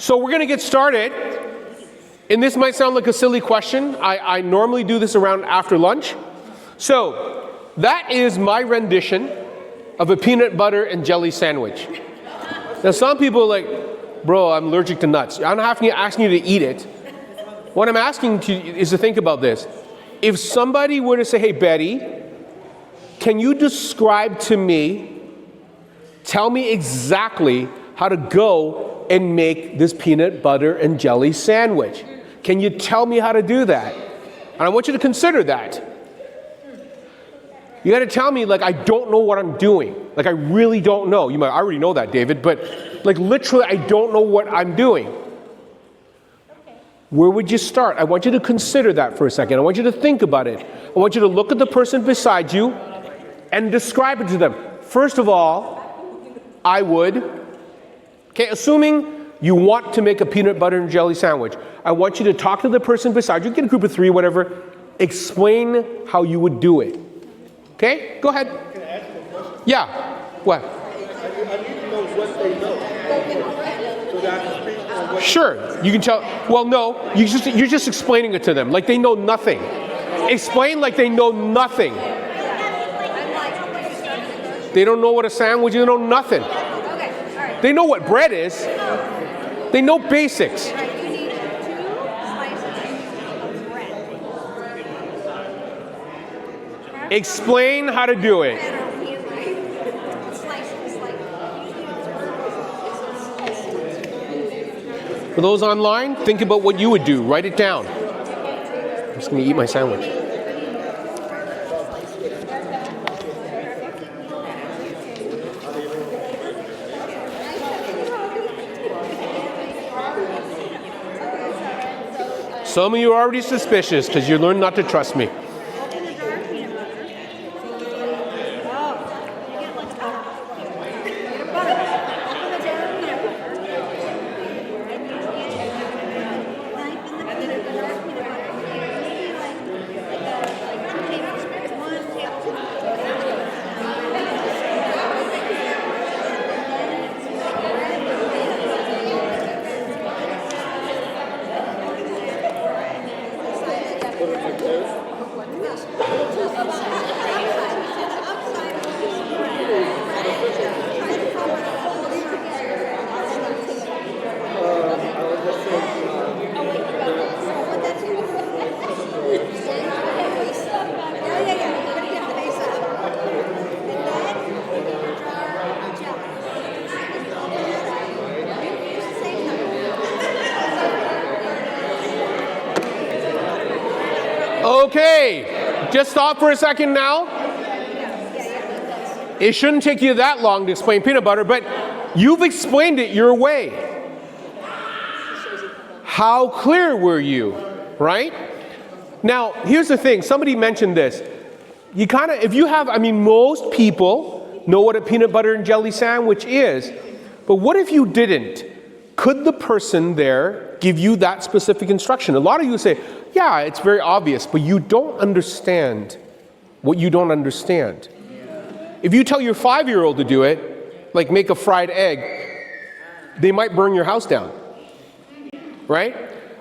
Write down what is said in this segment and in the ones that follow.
So we're going to get started. And this might sound like a silly question. I normally do this around after lunch. So that is my rendition of a peanut butter and jelly sandwich. Now some people are like, bro, I'm allergic to nuts. I'm not asking you to eat it. What I'm asking you is to think about this. If somebody were to say, hey, Betty, can you describe to me, tell me exactly how to go and make this peanut butter and jelly sandwich? Can you tell me how to do that? And I want you to consider that. You got to tell me, like, I don't know what I'm doing. Like, I really don't know. You might already know that, David, but like literally, I don't know what I'm doing. Where would you start? I want you to consider that for a second. I want you to think about it. I want you to look at the person beside you and describe it to them. First of all, I would, okay, assuming you want to make a peanut butter and jelly sandwich, I want you to talk to the person beside you, get a group of 3, whatever, explain how you would do it. Okay, go ahead. Can I ask you a question? Yeah, what? I need to know what they know, so that I can speak on what. Sure, you can tell, well no, you're just explaining it to them, like they know nothing. Explain like they know nothing. They don't know what a sandwich is, they know nothing. They know what bread is. They know basics. You need 2 slices of bread. Explain how to do it. For those online, think about what you would do. Write it down. I'm just going to eat my sandwich. Some of you are already suspicious because you learned not to trust me. Okay, just stop for a second now. It shouldn't take you that long to explain peanut butter, but you've explained it your way. How clear were you, right? Now, here's the thing. Somebody mentioned this. You kind of, if you have, I mean, most people know what a peanut butter and jelly sandwich is, but what if you didn't? Could the person there give you that specific instruction? A lot of you say, yeah, it's very obvious, but you don't understand what you don't understand. If you tell your 5-year-old to do it, like make a fried egg, they might burn your house down, right?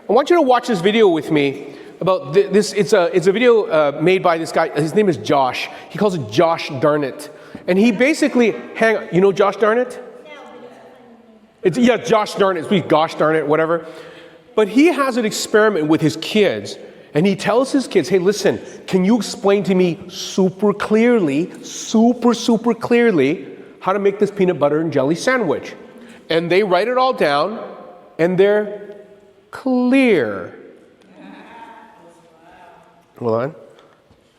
I want you to watch this video with me about this. It's a video made by this guy. His name is Josh. He calls it Josh Darn It. And he basically, you know Josh Darn It? Yeah, Josh Darn It. It's gosh darn it, whatever. But he has an experiment with his kids, and he tells his kids, hey, listen, can you explain to me super clearly how to make this peanut butter and jelly sandwich? And they write it all down, and they're clear. Hold on.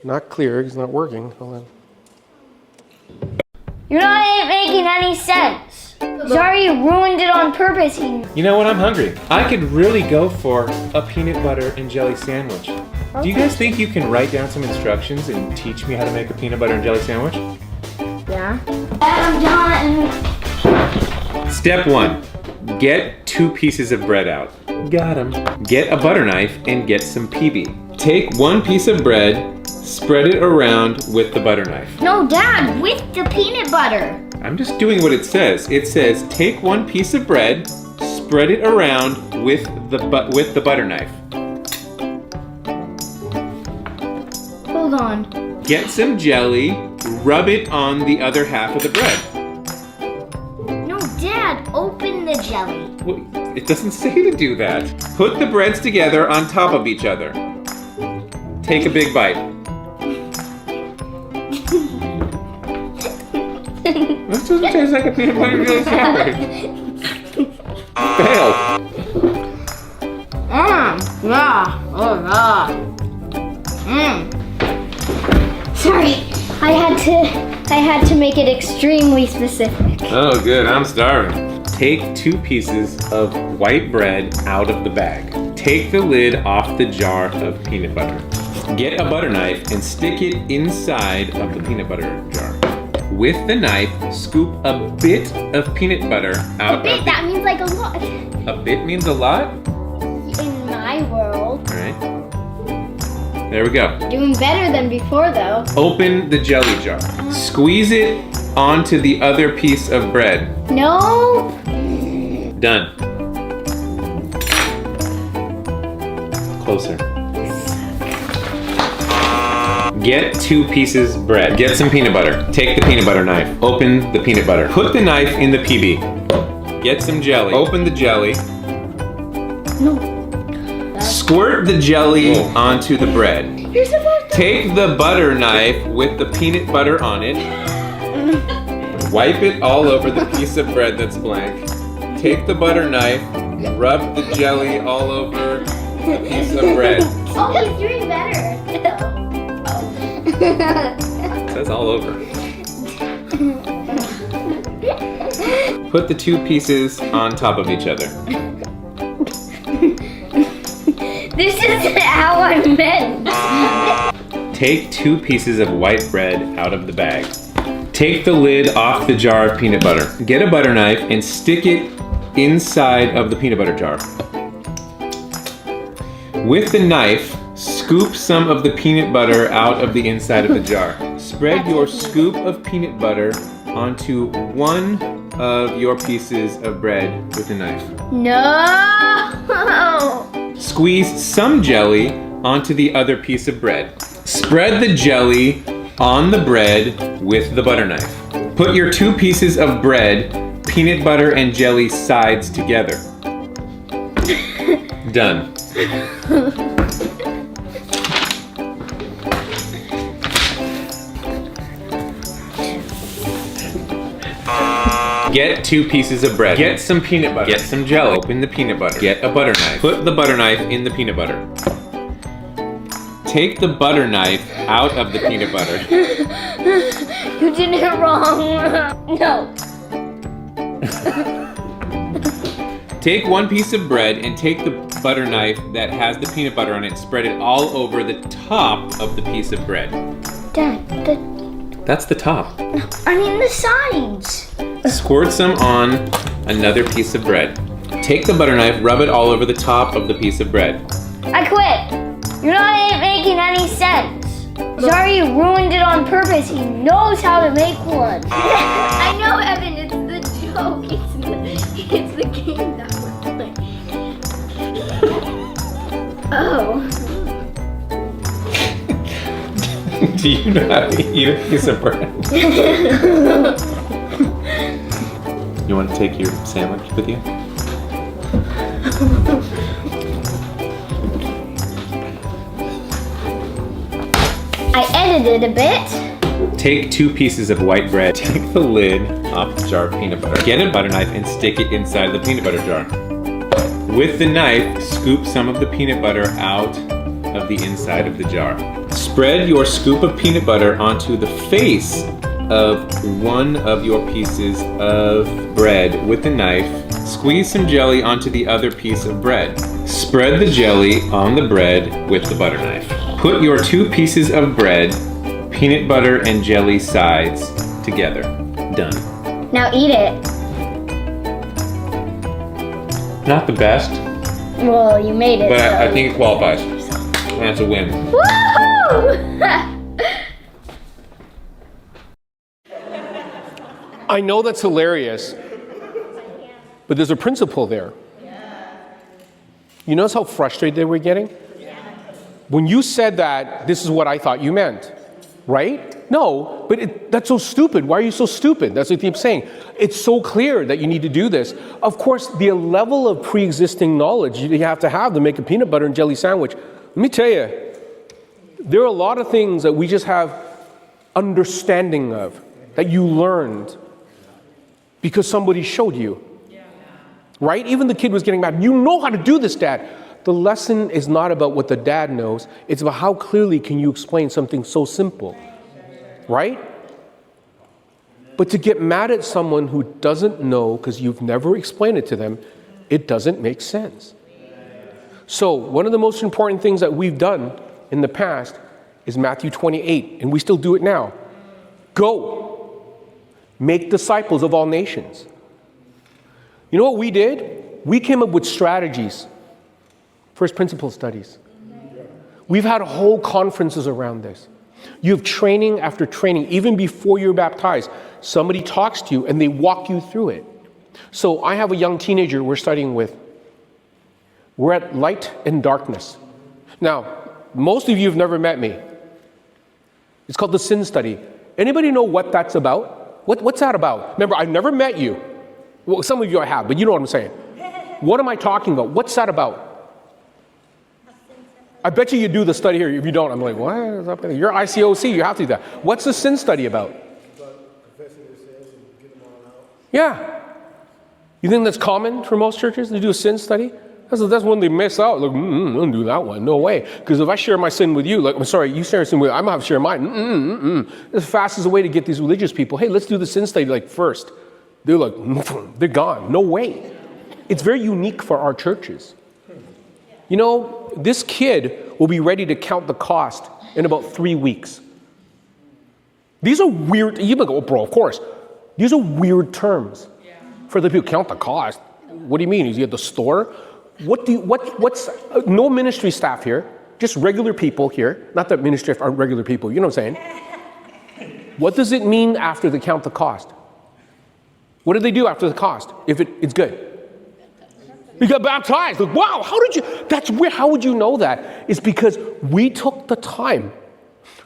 Not clear, it's not working. Hold on. You're not making any sense. Sorry, you ruined it on purpose. You know what? I'm hungry. I could really go for a peanut butter and jelly sandwich. Do you guys think you can write down some instructions and teach me how to make a peanut butter and jelly sandwich? Yeah. I'm done. Step 1. Get 2 pieces of bread out. Got 'em. Get a butter knife and get some PB. Take 1 piece of bread, spread it around with the butter knife. No, Dad, with the peanut butter. I'm just doing what it says. It says take 1 piece of bread, Spread it around with the butter knife. Hold on. Get some jelly, rub it on the other half of the bread. No, Dad, open the jelly. Well, it doesn't say to do that. Put the breads together on top of each other. Take a big bite. This doesn't taste like a peanut butter jelly sandwich. Fail. Yeah. Oh, yeah. Sorry, I had to make it extremely specific. Oh, good. I'm starving. Take 2 pieces of white bread out of the bag. Take the lid off the jar of peanut butter. Get a butter knife and stick it inside of the peanut butter jar. With the knife, scoop a bit of peanut butter out of That means like a lot. A bit means a lot? In my world. All right. There we go. Doing better than before, though. Open the jelly jar. Squeeze it onto the other piece of bread. No. Done. Closer. Get 2 pieces bread. Get some peanut butter. Take the peanut butter knife. Open the peanut butter. Put the knife in the PB. Get some jelly. Open the jelly. No. Squirt the jelly onto the bread. You're supposed to. Take the butter knife with the peanut butter on it. Wipe it all over the piece of bread that's blank. Take the butter knife. Rub the jelly all over the piece of bread. Oh, he's doing better. It says all over. Put the 2 pieces on top of each other. This isn't how I meant. Take 2 pieces of white bread out of the bag. Take the lid off the jar of peanut butter. Get a butter knife and stick it inside of the peanut butter jar. With the knife, scoop some of the peanut butter out of the inside of the jar. Spread your scoop of peanut butter onto one of your pieces of bread with a knife. No. Squeeze some jelly onto the other piece of bread. Spread the jelly on the bread with the butter knife. Put your 2 pieces of bread, peanut butter and jelly sides together. Done. Get 2 pieces of bread. Get some peanut butter. Get some jelly. Open the peanut butter. Get a butter knife. Put the butter knife in the peanut butter. Take the butter knife out of the peanut butter. You did it wrong. No. Take 1 piece of bread and take the butter knife that has the peanut butter on it. Spread it all over the top of the piece of bread. Dad, That's the top. I mean the sides. Squirt some on another piece of bread. Take the butter knife, rub it all over the top of the piece of bread. I quit. You're not making any sense. Zari ruined it on purpose. He knows how to make one. I know, Evan. It's the joke. It's the game that we're playing. Oh. Do you know how to eat a piece of bread? You want to take your sandwich with you? I edited a bit. Take 2 pieces of white bread. Take the lid off the jar of peanut butter. Get a butter knife and stick it inside the peanut butter jar. With the knife, scoop some of the peanut butter out of the inside of the jar. Spread your scoop of peanut butter onto the face of one of your pieces of bread with a knife. Squeeze some jelly onto the other piece of bread. Spread the jelly on the bread with the butter knife. Put your 2 pieces of bread, peanut butter and jelly sides together. Done. Now eat it. Not the best, Well, you made it. but I so- think it qualifies. That's a win. Woohoo! I know that's hilarious, but there's a principle there. You notice how frustrated they were getting? When you said that, this is what I thought you meant, right? No, but that's so stupid. Why are you so stupid? That's what they keep saying. It's so clear that you need to do this. Of course, the level of pre-existing knowledge you have to make a peanut butter and jelly sandwich. Let me tell you, there are a lot of things that we just have understanding of, that you learned because somebody showed you. Right? Even the kid was getting mad. You know how to do this, Dad. The lesson is not about what the dad knows. It's about how clearly can you explain something so simple. Right? But to get mad at someone who doesn't know because you've never explained it to them, it doesn't make sense. So one of the most important things that we've done in the past is Matthew 28, and we still do it now. Go, make disciples of all nations. You know what we did? We came up with strategies. First principle studies. We've had whole conferences around this. You have training after training, even before you're baptized. Somebody talks to you and they walk you through it. So I have a young teenager we're studying with. We're at light and darkness. Now, most of you have never met me. It's called the sin study. Anybody know what that's about? What's that about? Remember, I've never met you. Well, some of you I have, but you know what I'm saying. What am I talking about? What's that about? I bet you do the study here. If you don't, I'm like, what is up there? You're ICOC, you have to do that. What's the sin study about? Yeah. You think that's common for most churches to do a sin study? That's when they miss out. Like, don't do that one. No way. Because if I share my sin with you, like, I'm sorry, you share a sin with me, I'm going to have to share mine. That's the fastest way to get these religious people. Hey, let's do the sin study like first. They're like, they're gone. No way. It's very unique for our churches. You know, this kid will be ready to count the cost in about 3 weeks. These are weird. You might go, oh, bro, of course. These are weird terms for the people. Count the cost. What do you mean? Is he at the store? What's no ministry staff here? Just regular people here. Not that ministry staff aren't regular people. You know what I'm saying? What does it mean after they count the cost? What do they do after the cost if it's good? You got baptized. Like, wow, how did you? That's weird. How would you know that? It's because we took the time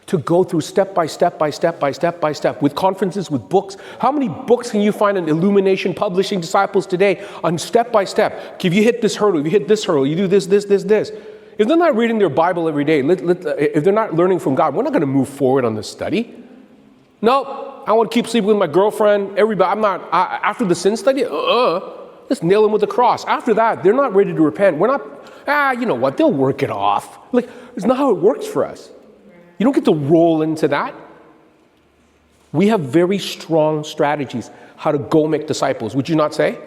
to go through step by step with conferences, with books. How many books can you find in Illumination Publishing Disciples today on step by step? If you hit this hurdle, if you hit this hurdle, you do this. If they're not reading their Bible every day, if they're not learning from God, we're not going to move forward on this study. Nope. I want to keep sleeping with my girlfriend. Everybody, after the sin study, let's nail them with the cross. After that, they're not ready to repent. We're not, you know what, they'll work it off. Like, it's not how it works for us. You don't get to roll into that. We have very strong strategies how to go make disciples, would you not say?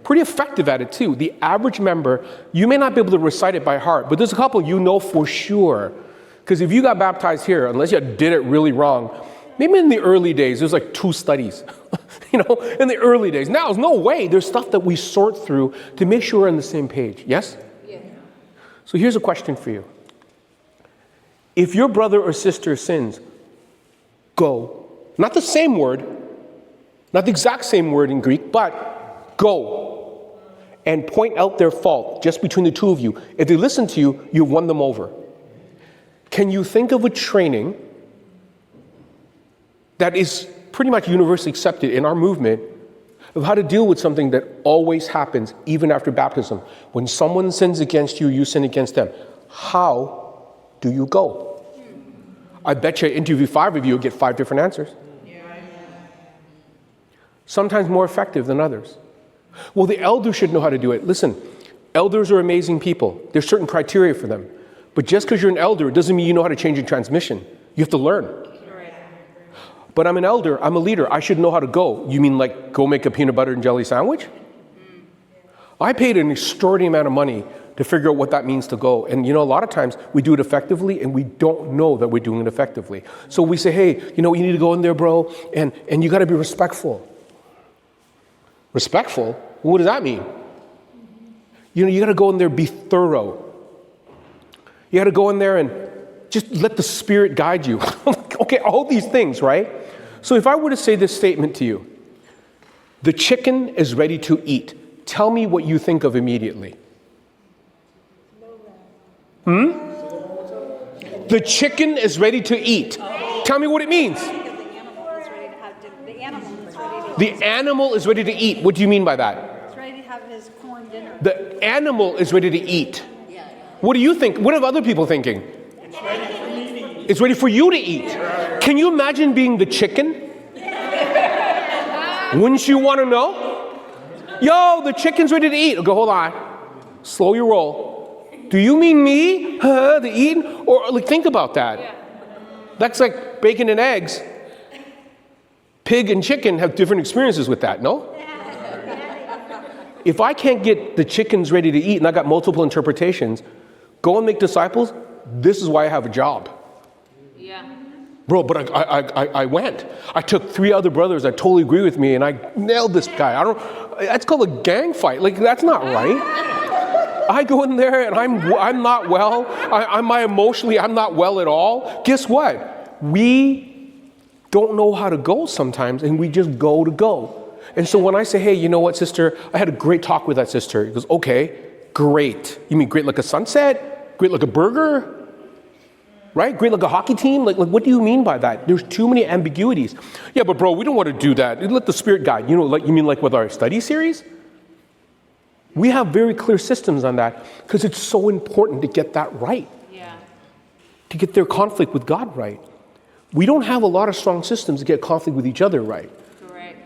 Pretty effective at it too. The average member, you may not be able to recite it by heart, but there's a couple you know for sure. Because if you got baptized here, unless you did it really wrong, maybe in the early days, there's like 2 studies, you know, in the early days. Now, there's no way. There's stuff that we sort through to make sure we're on the same page. Yes? Yeah. So here's a question for you. If your brother or sister sins, go. Not the same word, not the exact same word in Greek, but go. And point out their fault just between the two of you. If they listen to you, you've won them over. Can you think of a training that is pretty much universally accepted in our movement of how to deal with something that always happens even after baptism? When someone sins against you, you sin against them. How do you go? I bet you interview 5 of you, you'll get 5 different answers. Sometimes more effective than others. Well, the elder should know how to do it. Listen, elders are amazing people. There's certain criteria for them. But just because you're an elder, it doesn't mean you know how to change a transmission. You have to learn. But I'm an elder, I'm a leader, I should know how to go. You mean like go make a peanut butter and jelly sandwich? I paid an extraordinary amount of money to figure out what that means to go. And you know, a lot of times we do it effectively and we don't know that we're doing it effectively. So we say, hey, you know, you need to go in there, bro, and you got to be respectful. Respectful? What does that mean? You know, you got to go in there, be thorough. You got to go in there and just let the Spirit guide you. Okay, all these things, right? So if I were to say this statement to you, the chicken is ready to eat. Tell me what you think of immediately. The chicken is ready to eat. Tell me what it means. The animal is ready to eat. What do you mean by that? He's ready to have his corn dinner. The animal is ready to eat. What do you think? What are other people thinking? It's ready for you to eat. Can you imagine being the chicken? Wouldn't you want to know? Yo, the chicken's ready to eat. Go, hold on. Slow your roll. Do you mean me? The eating? Or like, think about that. That's like bacon and eggs. Pig and chicken have different experiences with that, no? If I can't get the chickens ready to eat and I got multiple interpretations, go and make disciples, this is why I have a job. Yeah. Bro, but I went. I took 3 other brothers that totally agree with me and I nailed this guy. That's called a gang fight. Like, that's not right. I go in there and I'm not well. I'm not well at all. Guess what? We don't know how to go sometimes, and we just go. And so when I say, hey, you know what, sister, I had a great talk with that sister. He goes, okay, great. You mean great like a sunset? Great like a burger? Right? Great like a hockey team? Like what do you mean by that? There's too many ambiguities. Yeah, but bro, we don't want to do that. Let the Spirit guide. You know, like you mean like with our study series? We have very clear systems on that because it's so important to get that right. Yeah. To get their conflict with God right. We don't have a lot of strong systems to get conflict with each other right. Correct.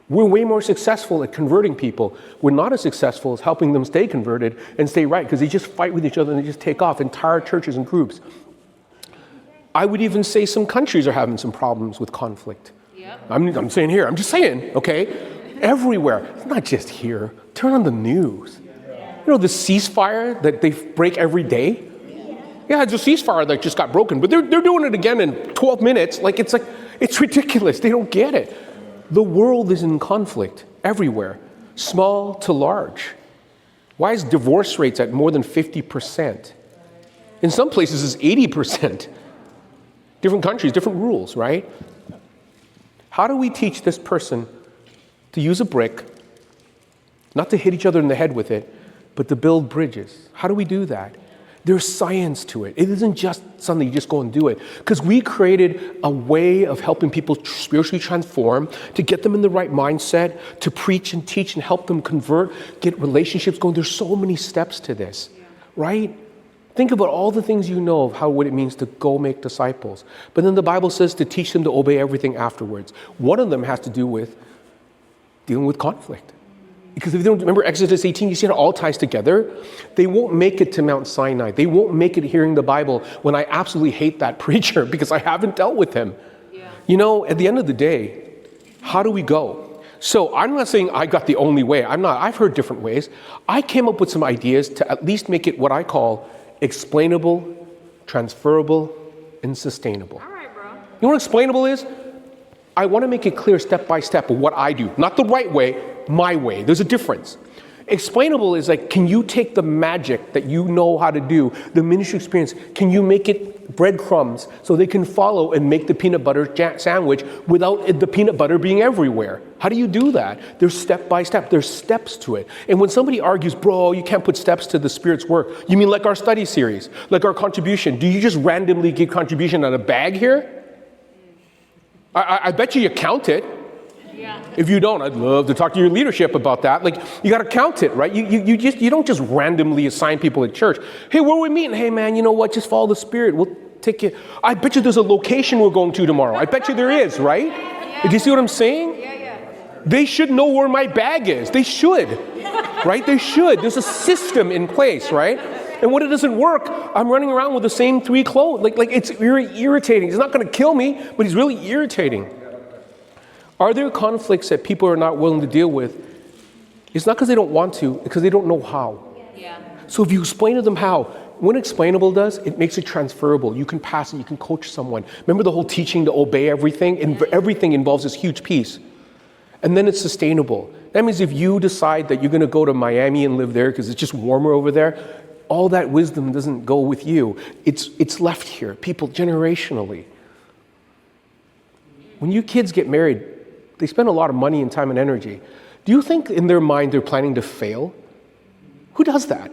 We're way more successful at converting people. We're not as successful as helping them stay converted and stay right because they just fight with each other and they just take off entire churches and groups. I would even say some countries are having some problems with conflict. Yep. I'm saying here, I'm just saying, okay? Everywhere, it's not just here. Turn on the news. You know the ceasefire that they break every day? Yeah, it's a ceasefire that just got broken, but they're doing it again in 12 minutes. It's ridiculous. They don't get it. The world is in conflict everywhere, small to large. Why is divorce rates at more than 50%? In some places, it's 80%. Different countries, different rules, right? How do we teach this person to use a brick, not to hit each other in the head with it, but to build bridges? How do we do that? There's science to it. It isn't just something you just go and do it. Because we created a way of helping people spiritually transform, to get them in the right mindset, to preach and teach and help them convert, get relationships going. There's so many steps to this, right? Think about all the things you know of what it means to go make disciples. But then the Bible says to teach them to obey everything afterwards. One of them has to do with dealing with conflict. Because if you don't remember Exodus 18, you see how it all ties together? They won't make it to Mount Sinai. They won't make it hearing the Bible when I absolutely hate that preacher because I haven't dealt with him. Yeah. You know, at the end of the day, how do we go? So I'm not saying I got the only way. I'm not. I've heard different ways. I came up with some ideas to at least make it what I call explainable, transferable, and sustainable. All right, bro. You know what explainable is? I want to make it clear step by step of what I do. Not the right way, my way. There's a difference. Explainable is like, can you take the magic that you know how to do, the ministry experience, can you make it breadcrumbs so they can follow and make the peanut butter sandwich without the peanut butter being everywhere? How do you do that? There's step by step. There's steps to it. And when somebody argues, bro, you can't put steps to the Spirit's work, you mean like our study series, like our contribution. Do you just randomly give contribution on a bag here? I bet you count it. Yeah. If you don't, I'd love to talk to your leadership about that. Like, you got to count it, right? You don't just randomly assign people at church. Hey, where are we meeting? Hey, man, you know what? Just follow the Spirit. We'll take you. I bet you there's a location we're going to tomorrow. I bet you there is, right? Yeah. Do you see what I'm saying? Yeah. They should know where my bag is. They should, right? They should. There's a system in place, right? And when it doesn't work, I'm running around with the same 3 clothes. Like it's irritating. It's not going to kill me, but it's really irritating. Are there conflicts that people are not willing to deal with? It's not because they don't want to, it's because they don't know how. Yeah. So if you explain to them how, what explainable does, it makes it transferable. You can pass it, you can coach someone. Remember the whole teaching to obey everything? And everything involves this huge piece. And then it's sustainable. That means if you decide that you're going to go to Miami and live there because it's just warmer over there, all that wisdom doesn't go with you. It's left here, people generationally. When you kids get married, they spend a lot of money and time and energy. Do you think in their mind they're planning to fail? Who does that?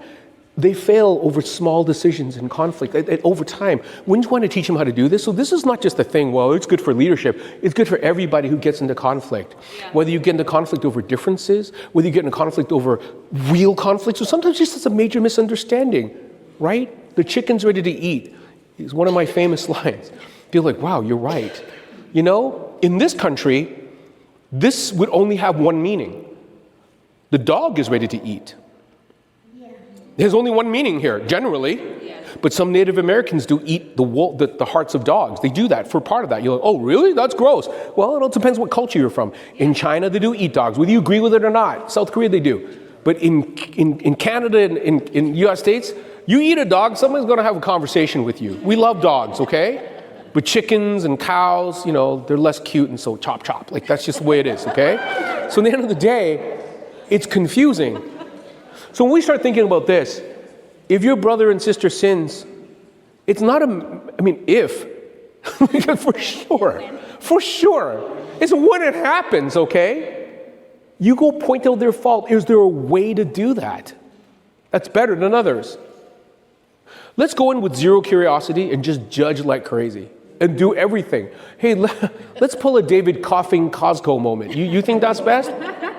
they fail over small decisions and conflict over time. Wouldn't you want to teach them how to do this? So this is not just a thing, well, it's good for leadership. It's good for everybody who gets into conflict. Yeah. Whether you get into conflict over differences, whether you get into conflict over real conflicts, or sometimes just it's a major misunderstanding, right? The chicken's ready to eat. It's one of my famous lines. People are like, wow, you're right. You know, in this country, this would only have one meaning. The dog is ready to eat. There's only one meaning here, generally. But some Native Americans do eat the hearts of dogs. They do that for part of that. You're like, oh, really? That's gross. Well, it all depends what culture you're from. In China, they do eat dogs, whether you agree with it or not. South Korea, they do. But in Canada and in U.S. States, you eat a dog, someone's going to have a conversation with you. We love dogs, okay? But chickens and cows, you know, they're less cute, and so chop, chop. Like, that's just the way it is, okay? So at the end of the day, it's confusing. So when we start thinking about this, if your brother and sister sins, it's not if, for sure. It's when it happens, okay? You go point out their fault. Is there a way to do that? That's better than others. Let's go in with zero curiosity and just judge like crazy and do everything. Hey, let's pull a David coughing Costco moment. You think that's best?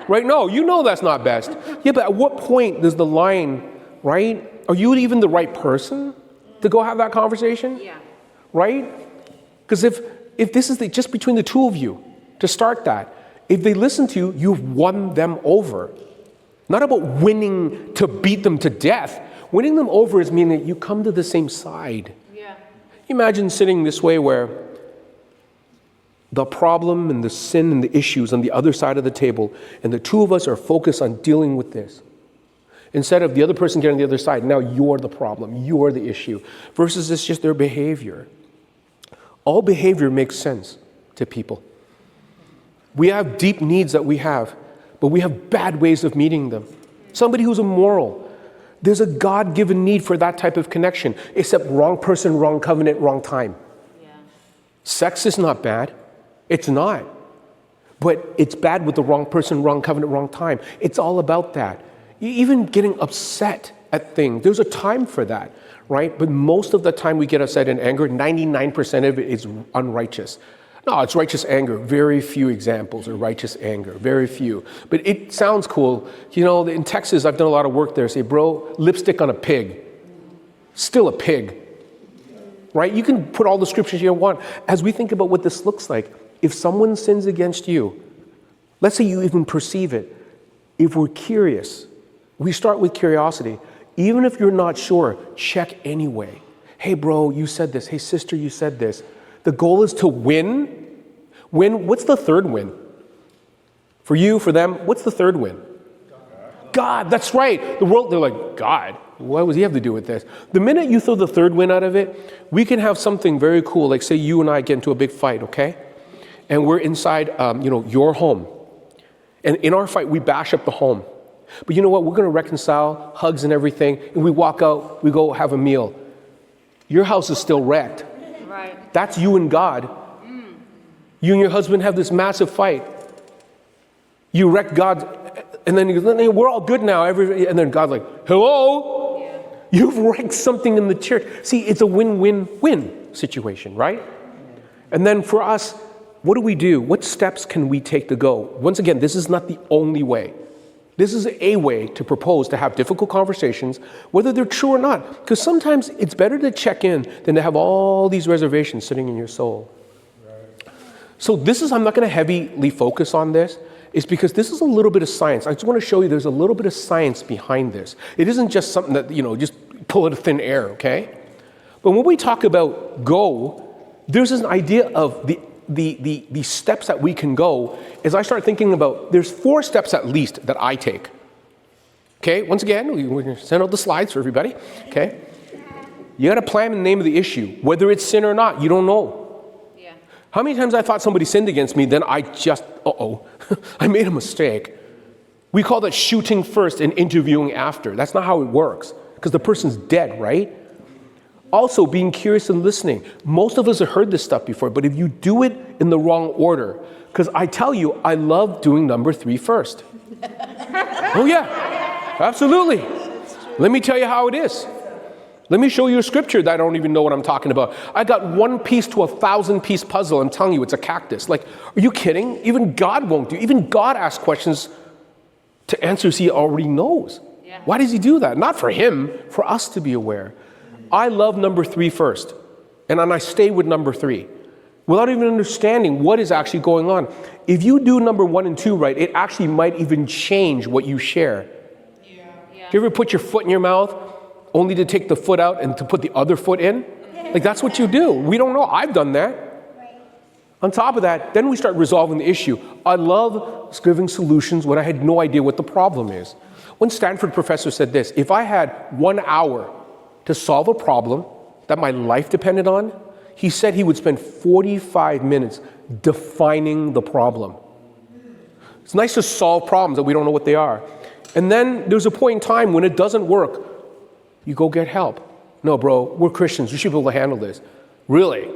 Right? No, you know that's not best. Yeah, but at what point does the line, right? Are you even the right person to go have that conversation? Yeah. Right? Because if this is just between the two of you to start that, if they listen to you, you've won them over. Not about winning to beat them to death. Winning them over is meaning that you come to the same side. Yeah. Imagine sitting this way where the problem and the sin and the issues on the other side of the table, and the two of us are focused on dealing with this. Instead of the other person getting on the other side, now you're the problem, you're the issue, versus it's just their behavior. All behavior makes sense to people. We have deep needs that we have, but we have bad ways of meeting them. Somebody who's immoral, there's a God-given need for that type of connection, except wrong person, wrong covenant, wrong time. Yeah. Sex is not bad. It's not. But it's bad with the wrong person, wrong covenant, wrong time. It's all about that. Even getting upset at things, there's a time for that, right? But most of the time we get upset in anger, 99% of it is unrighteous. No, it's righteous anger. Very few examples of righteous anger. Very few. But it sounds cool. You know, in Texas, I've done a lot of work there. Say, bro, lipstick on a pig. Still a pig. Right? You can put all the scriptures you want. As we think about what this looks like, if someone sins against you, let's say you even perceive it, if we're curious, we start with curiosity. Even if you're not sure, check anyway. Hey, bro, you said this. Hey, sister, you said this. The goal is to win. Win. What's the third win? For you, for them, what's the third win? God, that's right. The world, they're like, God, what does he have to do with this? The minute you throw the third win out of it, we can have something very cool. Like say you and I get into a big fight, okay? And we're inside, your home. And in our fight, we bash up the home. But you know what? We're going to reconcile, hugs and everything. And we walk out, we go have a meal. Your house is still wrecked. Right. That's you and God. You and your husband have this massive fight. You wreck God, and then you go, we're all good now. And then God's like, hello? Yeah. You've wrecked something in the church. See, it's a win-win-win situation, right? And then for us, what do we do? What steps can we take to go? Once again, this is not the only way. This is a way to propose to have difficult conversations, whether they're true or not. Because sometimes it's better to check in than to have all these reservations sitting in your soul. Right. So I'm not going to heavily focus on this, is because this is a little bit of science. I just want to show you there's a little bit of science behind this. It isn't just something that, just pull out of thin air, okay? But when we talk about go, there's an idea of the steps that we can go. As I start thinking about, there's 4 steps at least that I take. Okay, once again, we're going to send out the slides for everybody. Okay, you got to plan the name of the issue, whether it's sin or not. You don't know. Yeah. How many times I thought somebody sinned against me, then I just, I made a mistake. We call that shooting first and interviewing after. That's not how it works, because the person's dead, right? Also, being curious and listening. Most of us have heard this stuff before, but if you do it in the wrong order, because I tell you, I love doing number 3 first. Oh yeah, absolutely. Let me tell you how it is. Let me show you a scripture that I don't even know what I'm talking about. I got 1 piece to 1,000-piece puzzle. I'm telling you, it's a cactus. Like, are you kidding? Even God won't do. Even God asks questions to answers he already knows. Yeah. Why does he do that? Not for him, for us to be aware. I love number 3 first. And then I stay with number 3. Without even understanding what is actually going on. If you do number 1 and 2 right, it actually might even change what you share. Yeah. Do you ever put your foot in your mouth only to take the foot out and to put the other foot in? Like, that's what you do. We don't know. I've done that. On top of that, then we start resolving the issue. I love giving solutions when I had no idea what the problem is. One Stanford professor said this: if I had 1 hour to solve a problem that my life depended on, he said he would spend 45 minutes defining the problem. It's nice to solve problems that we don't know what they are. And then there's a point in time when it doesn't work. You go get help. No, bro, we're Christians. We should be able to handle this. Really?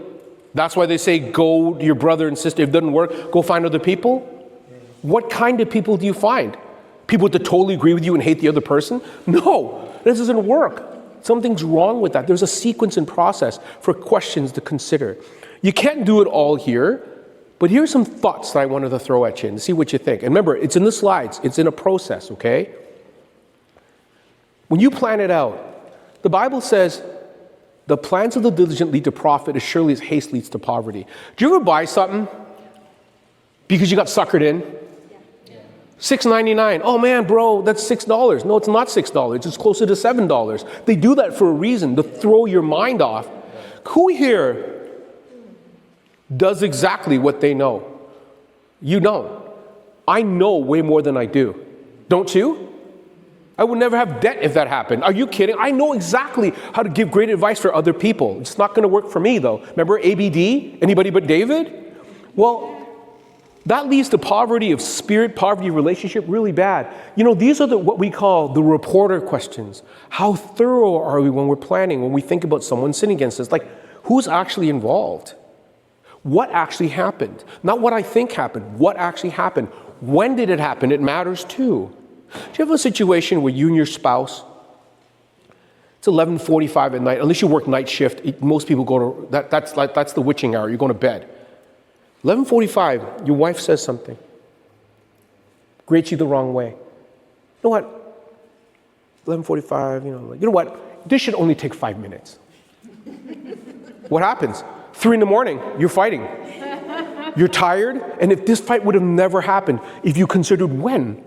That's why they say go to your brother and sister. If it doesn't work, go find other people. What kind of people do you find? People that totally agree with you and hate the other person? No, this doesn't work. Something's wrong with that. There's a sequence and process for questions to consider. You can't do it all here, but here's some thoughts that I wanted to throw at you and see what you think. And remember, it's in the slides. It's in a process, okay? When you plan it out, the Bible says, the plans of the diligent lead to profit as surely as haste leads to poverty. Do you ever buy something because you got suckered in? $6.99. Oh man, bro, that's $6. No, it's not $6. It's closer to $7. They do that for a reason, to throw your mind off. Who here does exactly what they know? You don't. I know way more than I do. Don't you? I would never have debt if that happened. Are you kidding? I know exactly how to give great advice for other people. It's not going to work for me, though. Remember ABD? Anybody but David? Well, that leads to poverty of spirit, poverty of relationship, really bad. You know, these are what we call the reporter questions. How thorough are we when we're planning, when we think about someone sinning against us? Like, who's actually involved? What actually happened? Not what I think happened. What actually happened? When did it happen? It matters too. Do you have a situation where you and your spouse, it's 11:45 at night, unless you work night shift, most people go to, that's the witching hour, you're going to bed. 11:45, your wife says something, grates you the wrong way. You know what? 11:45, you know what? This should only take 5 minutes. What happens? 3 a.m, you're fighting. You're tired, and if this fight would have never happened, if you considered when,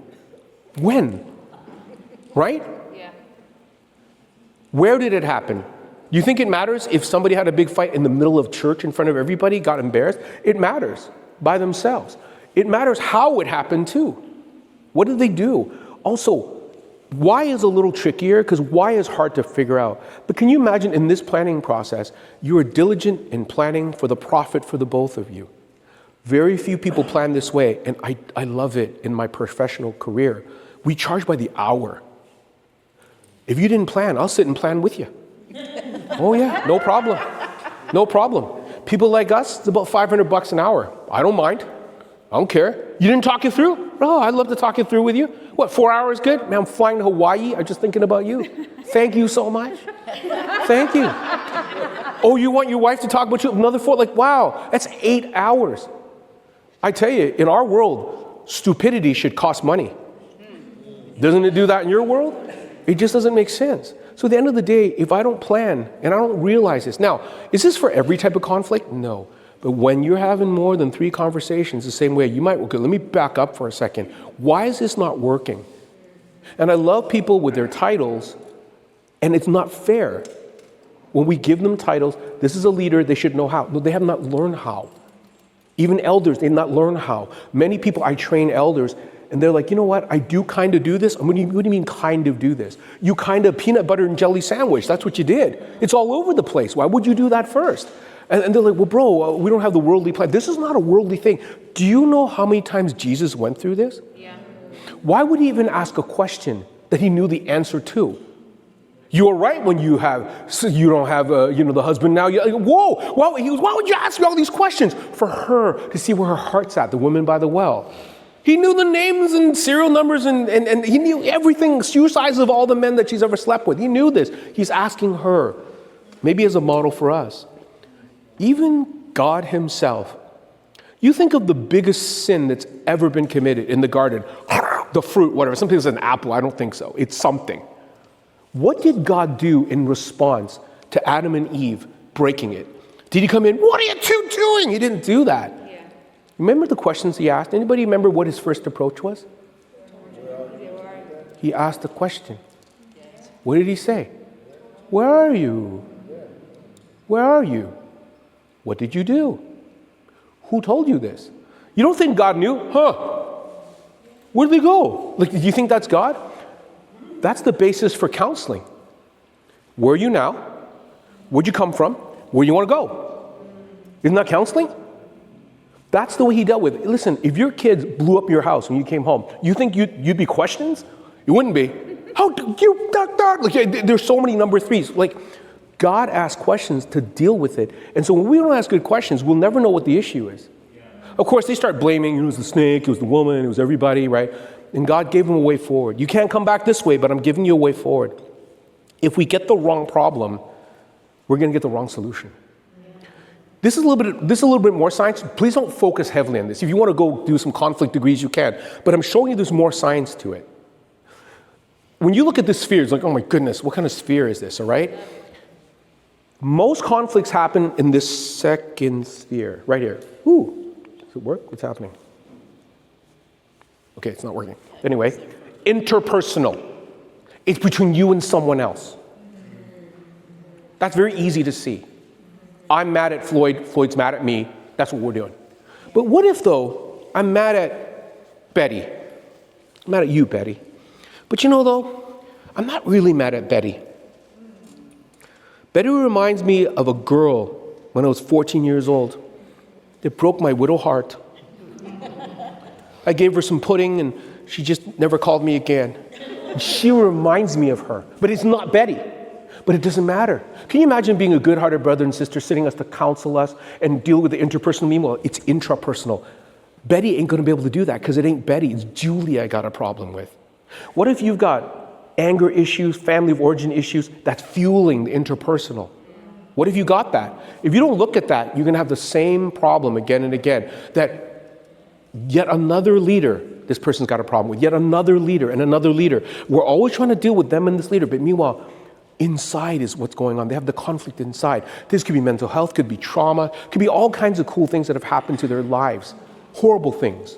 right? Yeah. Where did it happen? You think it matters if somebody had a big fight in the middle of church in front of everybody, got embarrassed? It matters by themselves. It matters how it happened too. What did they do? Also, why is a little trickier? Because why is hard to figure out. But can you imagine in this planning process, you are diligent in planning for the profit for the both of you. Very few people plan this way, and I love it in my professional career. We charge by the hour. If you didn't plan, I'll sit and plan with you. Oh yeah, no problem. No problem. People like us, it's about $500 an hour. I don't mind. I don't care. You didn't talk it through? Oh, I'd love to talk it through with you. What, 4 hours good? Man, I'm flying to Hawaii. I'm just thinking about you. Thank you so much. Thank you. Oh, you want your wife to talk about you another 4? Like, wow, that's 8 hours. I tell you, in our world, stupidity should cost money. Doesn't it do that in your world? It just doesn't make sense. So at the end of the day, if I don't plan and I don't realize this. Now, is this for every type of conflict? No. But when you're having more than 3 conversations the same way, you might, okay, let me back up for a second. Why is this not working? And I love people with their titles, and it's not fair. When we give them titles, this is a leader, they should know how. No, they have not learned how. Even elders, they have not learned how. Many people, I train elders, and they're like, you know what, I do kind of do this. What do you mean kind of do this? You kind of peanut butter and jelly sandwich. That's what you did. It's all over the place. Why would you do that first? And they're like, well, bro, we don't have the worldly plan. This is not a worldly thing. Do you know how many times Jesus went through this? Yeah. Why would he even ask a question that he knew the answer to? You're right when you don't have, the husband now. You're like, whoa, why would you ask me all these questions? For her to see where her heart's at, the woman by the well. He knew the names and serial numbers and he knew everything, shoe size of all the men that she's ever slept with. He knew this. He's asking her, maybe as a model for us. Even God himself. You think of the biggest sin that's ever been committed in the garden. The fruit, whatever. Some people say an apple. I don't think so. It's something. What did God do in response to Adam and Eve breaking it? Did he come in, what are you two doing? He didn't do that. Yeah. Remember the questions he asked? Anybody remember what his first approach was? He asked a question. What did he say? Where are you? Where are you? What did you do? Who told you this? You don't think God knew? Where did they go? Like, do you think that's God? That's the basis for counseling. Where are you now? Where'd you come from? Where you want to go? Isn't that counseling? That's the way he dealt with it. Listen, if your kids blew up your house when you came home, you think you'd be questions? You wouldn't be. How do you, like, there's so many number threes. Like, God asks questions to deal with it. And so when we don't ask good questions, we'll never know what the issue is. Of course, they start blaming, it was the snake, it was the woman, it was everybody, right? And God gave them a way forward. You can't come back this way, but I'm giving you a way forward. If we get the wrong problem, we're going to get the wrong solution. This is a little bit more science. Please don't focus heavily on this. If you want to go do some conflict degrees, you can. But I'm showing you there's more science to it. When you look at the sphere, it's like, oh my goodness, what kind of sphere is this, all right? Most conflicts happen in this second sphere, right here. Ooh, does it work? What's happening? Okay, it's not working. Anyway, interpersonal. It's between you and someone else. That's very easy to see. I'm mad at Floyd, Floyd's mad at me. That's what we're doing. But what if, though, I'm mad at Betty? I'm mad at you, Betty. But you know, though, I'm not really mad at Betty. Betty reminds me of a girl when I was 14 years old that broke my widow heart. I gave her some pudding and she just never called me again. And she reminds me of her. But it's not Betty. But it doesn't matter. Can you imagine being a good-hearted brother and sister sitting us to counsel us and deal with the interpersonal? Meanwhile, it's intrapersonal. Betty ain't going to be able to do that because it ain't Betty. It's Julie I got a problem with. What if you've got anger issues, family of origin issues that's fueling the interpersonal? What if you got that? If you don't look at that, you're going to have the same problem again and again. That yet another leader, this person's got a problem with, yet another leader and another leader. We're always trying to deal with them and this leader, but meanwhile, inside is what's going on. They have the conflict inside. This could be mental health, could be trauma, could be all kinds of cool things that have happened to their lives. Horrible things.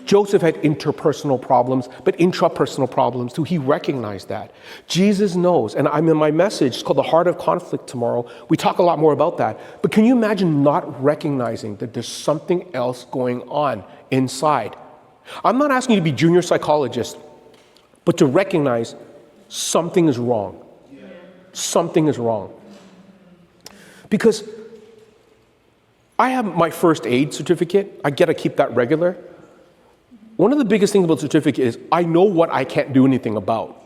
Joseph had interpersonal problems, but intrapersonal problems too. He recognized that. Jesus knows, and I'm in my message, it's called The Heart of Conflict tomorrow. We talk a lot more about that. But can you imagine not recognizing that there's something else going on inside? I'm not asking you to be junior psychologist, but to recognize something is wrong. Something is wrong. Because I have my first aid certificate. I get to keep that regular. One of the biggest things about the certificate is I know what I can't do anything about.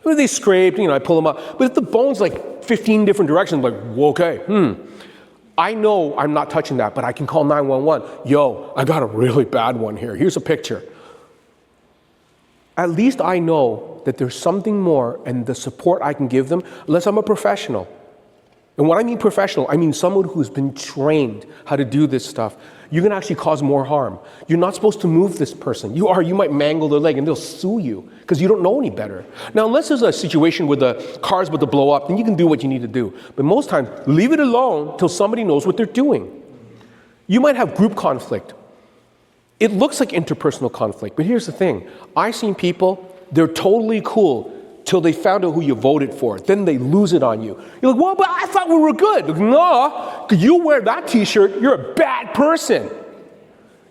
If they scraped, I pull them up. But if the bone's like 15 different directions, like, well, okay, I know I'm not touching that, but I can call 911. Yo, I got a really bad one here. Here's a picture. At least I know that there's something more and the support I can give them, unless I'm a professional. And when I mean professional, I mean someone who's been trained how to do this stuff. You're going to actually cause more harm. You're not supposed to move this person. You might mangle their leg and they'll sue you because you don't know any better. Now, unless there's a situation where the car's about to blow up, then you can do what you need to do. But most times, leave it alone till somebody knows what they're doing. You might have group conflict. It looks like interpersonal conflict, but here's the thing. I've seen people, they're totally cool till they found out who you voted for. Then they lose it on you. You're like, well, but I thought we were good. Like, no, because you wear that t-shirt, you're a bad person.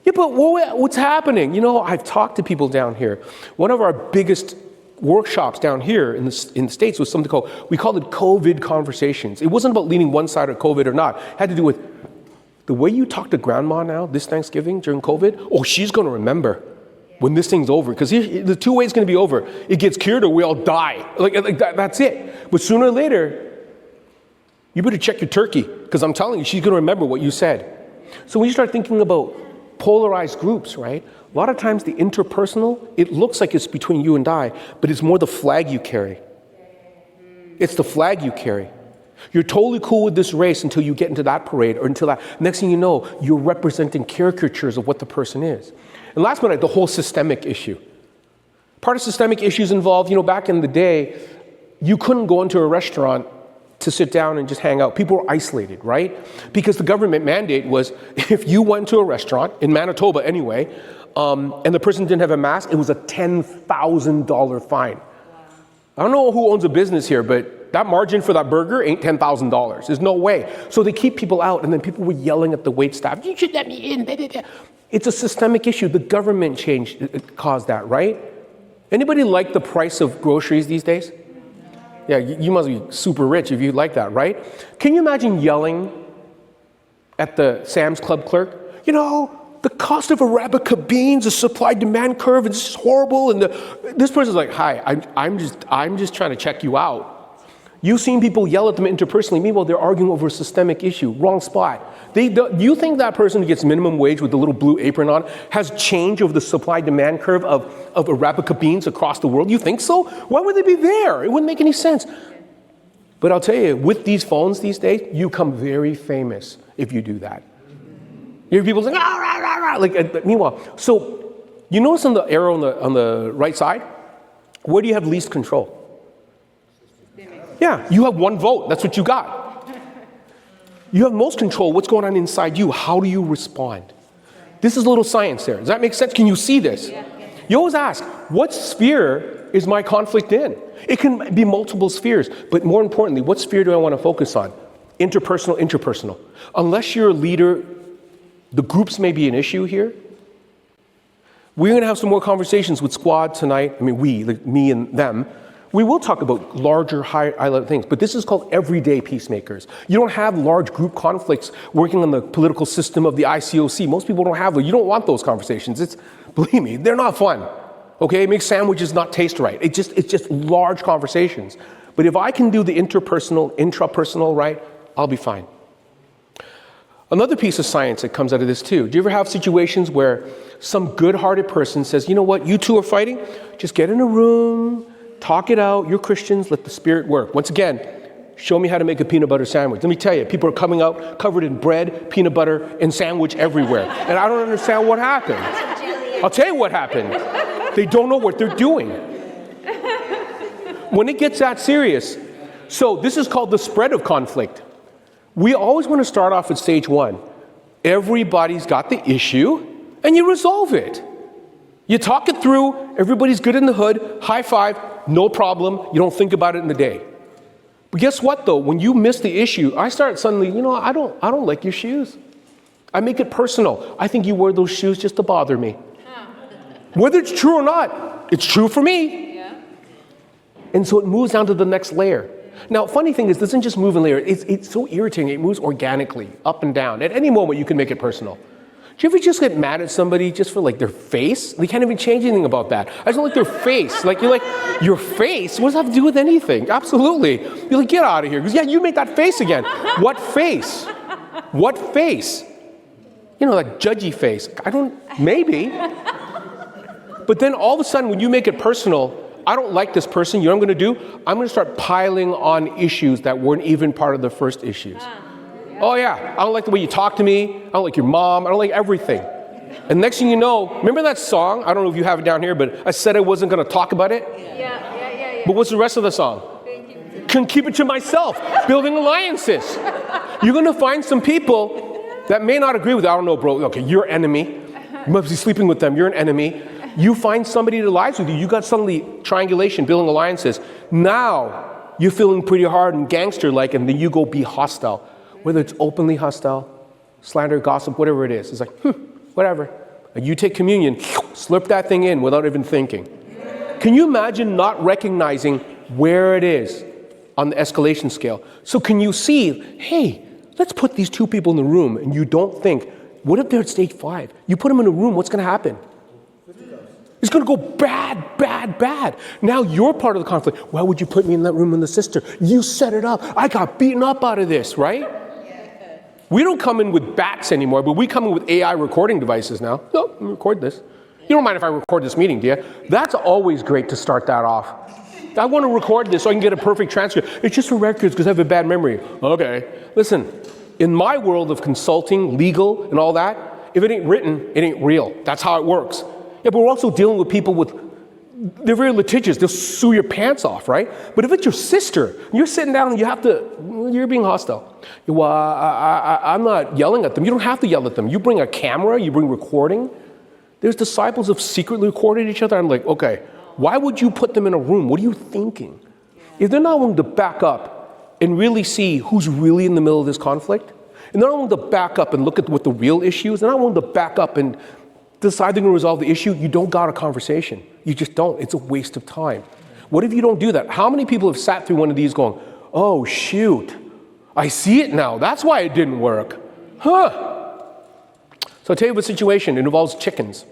Yeah, but what's happening? I've talked to people down here. One of our biggest workshops down here in the States was something we called it COVID conversations. It wasn't about leaning one side of COVID or not. It had to do with the way you talk to grandma now, this Thanksgiving during COVID. Oh, she's going to remember when this thing's over. Because the two ways going to be over. It gets cured or we all die. Like that's it. But sooner or later, you better check your turkey. Because I'm telling you, she's going to remember what you said. So when you start thinking about polarized groups, right? A lot of times the interpersonal, it looks like it's between you and I, but it's more the flag you carry. It's the flag you carry. You're totally cool with this race until you get into that parade or until that. Next thing you know, you're representing caricatures of what the person is. And last but not, the whole systemic issue. Part of systemic issues involved, back in the day, you couldn't go into a restaurant to sit down and just hang out. People were isolated, right? Because the government mandate was if you went to a restaurant, in Manitoba anyway, and the person didn't have a mask, it was a $10,000 fine. Wow. I don't know who owns a business here, but that margin for that burger ain't $10,000. There's no way. So they keep people out, and then people were yelling at the waitstaff, you should let me in. It's a systemic issue. The government caused that, right? Anybody like the price of groceries these days? Yeah, you must be super rich if you like that, right? Can you imagine yelling at the Sam's Club clerk? The cost of Arabica beans, the supply-demand curve, is just horrible. And this person's like, hi, I'm just trying to check you out. You've seen people yell at them interpersonally. Meanwhile, they're arguing over a systemic issue. Wrong spot. You think that person who gets minimum wage with the little blue apron on has change over the supply-demand curve of Arabica beans across the world? You think so? Why would they be there? It wouldn't make any sense. But I'll tell you, with these phones these days, you become very famous if you do that. You hear people saying, rah, rah, rah. Like, meanwhile, so you notice on the arrow on the right side, where do you have least control? Yeah, you have one vote. That's what you got. You have most control. What's going on inside you? How do you respond? This is a little science there. Does that make sense? Can you see this? You always ask, what sphere is my conflict in? It can be multiple spheres, but more importantly, what sphere do I want to focus on? Interpersonal. Unless you're a leader, the groups may be an issue here. We're going to have some more conversations with SCUAD tonight. I mean, me and them. We will talk about larger, high-level things, but this is called everyday peacemakers. You don't have large group conflicts working on the political system of the ICOC. Most people don't have those. You don't want those conversations. Believe me, they're not fun. Okay, it makes sandwiches not taste right. It's just large conversations. But if I can do the intra-personal right, I'll be fine. Another piece of science that comes out of this too. Do you ever have situations where some good-hearted person says, you know what, you two are fighting? Just get in a room, talk it out. You're Christians. Let the Spirit work. Once again, show me how to make a peanut butter sandwich. Let me tell you, people are coming out covered in bread, peanut butter, and sandwich everywhere. And I don't understand what happened. I'll tell you what happened. They don't know what they're doing. When it gets that serious, so this is called the spread of conflict. We always want to start off at stage one. Everybody's got the issue, and you resolve it. You talk it through, everybody's good in the hood, high five, no problem, you don't think about it in the day. But guess what though, when you miss the issue, I start suddenly, I don't like your shoes. I make it personal. I think you wear those shoes just to bother me. Whether it's true or not, it's true for me. Yeah. And so it moves down to the next layer. Now, funny thing is, it doesn't just move in layer, it's so irritating, it moves organically, up and down. At any moment you can make it personal. Do you ever just get mad at somebody just for their face? They can't even change anything about that. I just don't like their face. You're like, your face? What does that have to do with anything? Absolutely. You're like, get out of here. Because yeah, you make that face again. What face? What face? That judgy face. Maybe. But then all of a sudden, when you make it personal, I don't like this person. You know what I'm going to do? I'm going to start piling on issues that weren't even part of the first issues. Oh yeah, I don't like the way you talk to me. I don't like your mom. I don't like everything. And next thing you know, remember that song? I don't know if you have it down here, but I said I wasn't going to talk about it. Yeah. But what's the rest of the song? Can keep it to myself. Building alliances. You're going to find some people that may not agree with you. I don't know, bro. Okay, you're an enemy. You must be sleeping with them. You're an enemy. You find somebody that lies with you. You got suddenly triangulation, building alliances. Now you're feeling pretty hard and gangster-like, and then you go be hostile. Whether it's openly hostile, slander, gossip, whatever it is. It's like, whatever. And you take communion, slurp that thing in without even thinking. Can you imagine not recognizing where it is on the escalation scale? So can you see, hey, let's put these two people in the room, and you don't think, what if they're at stage 5? You put them in a room, what's going to happen? It's going to go bad, bad, bad. Now you're part of the conflict. Why would you put me in that room with the sister? You set it up. I got beaten up out of this, right? We don't come in with bats anymore, but we come in with AI recording devices now. No, let me record this. You don't mind if I record this meeting, do you? That's always great to start that off. I want to record this so I can get a perfect transcript. It's just for records because I have a bad memory. Okay. Listen, in my world of consulting, legal, and all that, if it ain't written, it ain't real. That's how it works. Yeah, but we're also dealing with people they're very litigious. They'll sue your pants off, right? But if it's your sister, you're sitting down and you're being hostile. Well, I'm not yelling at them. You don't have to yell at them. You bring a camera, you bring recording. There's disciples have secretly recorded each other. I'm like, okay, why would you put them in a room? What are you thinking? If they're not willing to back up and really see who's really in the middle of this conflict, and they're not willing to back up and look at what the real issue is, they're not willing to back up and decide they're going to resolve the issue, you don't got a conversation. You just don't. It's a waste of time. What if you don't do that? How many people have sat through one of these going, oh, shoot, I see it now. That's why it didn't work. Huh. So I'll tell you a situation. It involves chickens.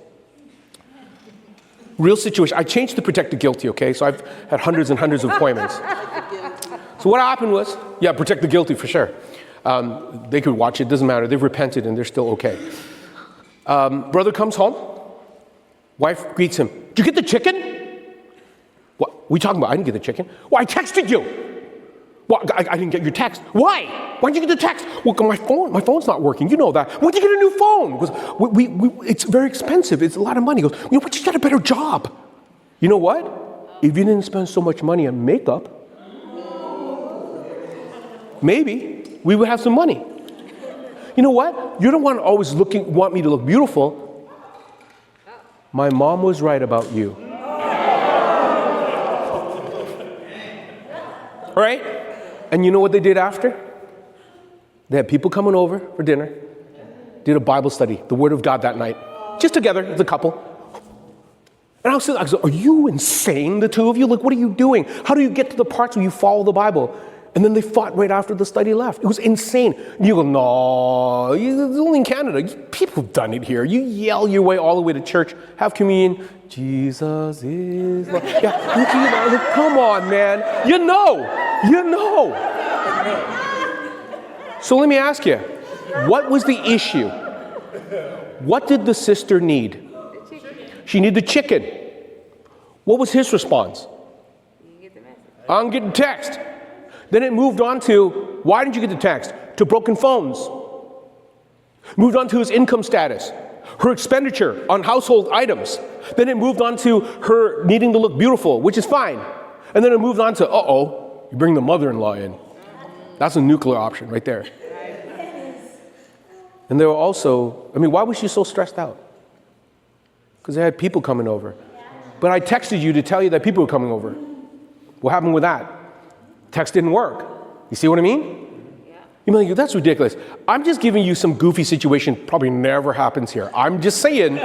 Real situation. I changed to protect the guilty, okay? So I've had hundreds and hundreds of appointments. So what happened was, yeah, protect the guilty for sure. They could watch it. Doesn't matter. They've repented and they're still okay. Brother comes home. Wife greets him. Did you get the chicken? What are we talking about? I didn't get the chicken. Well, I texted you. Well, I didn't get your text. Why? Why didn't you get the text? Well, my phone's not working. You know that. Why'd you get a new phone? Because it's very expensive. It's a lot of money. He goes, you know, but you got a better job. You know what? If you didn't spend so much money on makeup, maybe we would have some money. You know what? You don't want me to look beautiful. My mom was right about you. Right? And you know what they did after? They had people coming over for dinner, did a Bible study, the Word of God that night, just together as a couple. And I was like, are you insane, the two of you? Like, what are you doing? How do you get to the parts where you follow the Bible? And then they fought right after the study left. It was insane. And you go, no, it's only in Canada. People have done it here. You yell your way all the way to church, have communion. Jesus is Lord. Yeah, come on, man. You know. So let me ask you, what was the issue? What did the sister need? She needed the chicken. What was his response? I'm getting text. Then it moved on to, why didn't you get the text? To broken phones. Moved on to his income status, her expenditure on household items. Then it moved on to her needing to look beautiful, which is fine. And then it moved on to, you bring the mother-in-law in. That's a nuclear option right there. And there were also, why was she so stressed out? Because they had people coming over. But I texted you to tell you that people were coming over. What happened with that? Text didn't work. You see what I mean? You mean, that's ridiculous. I'm just giving you some goofy situation, probably never happens here. I'm just saying,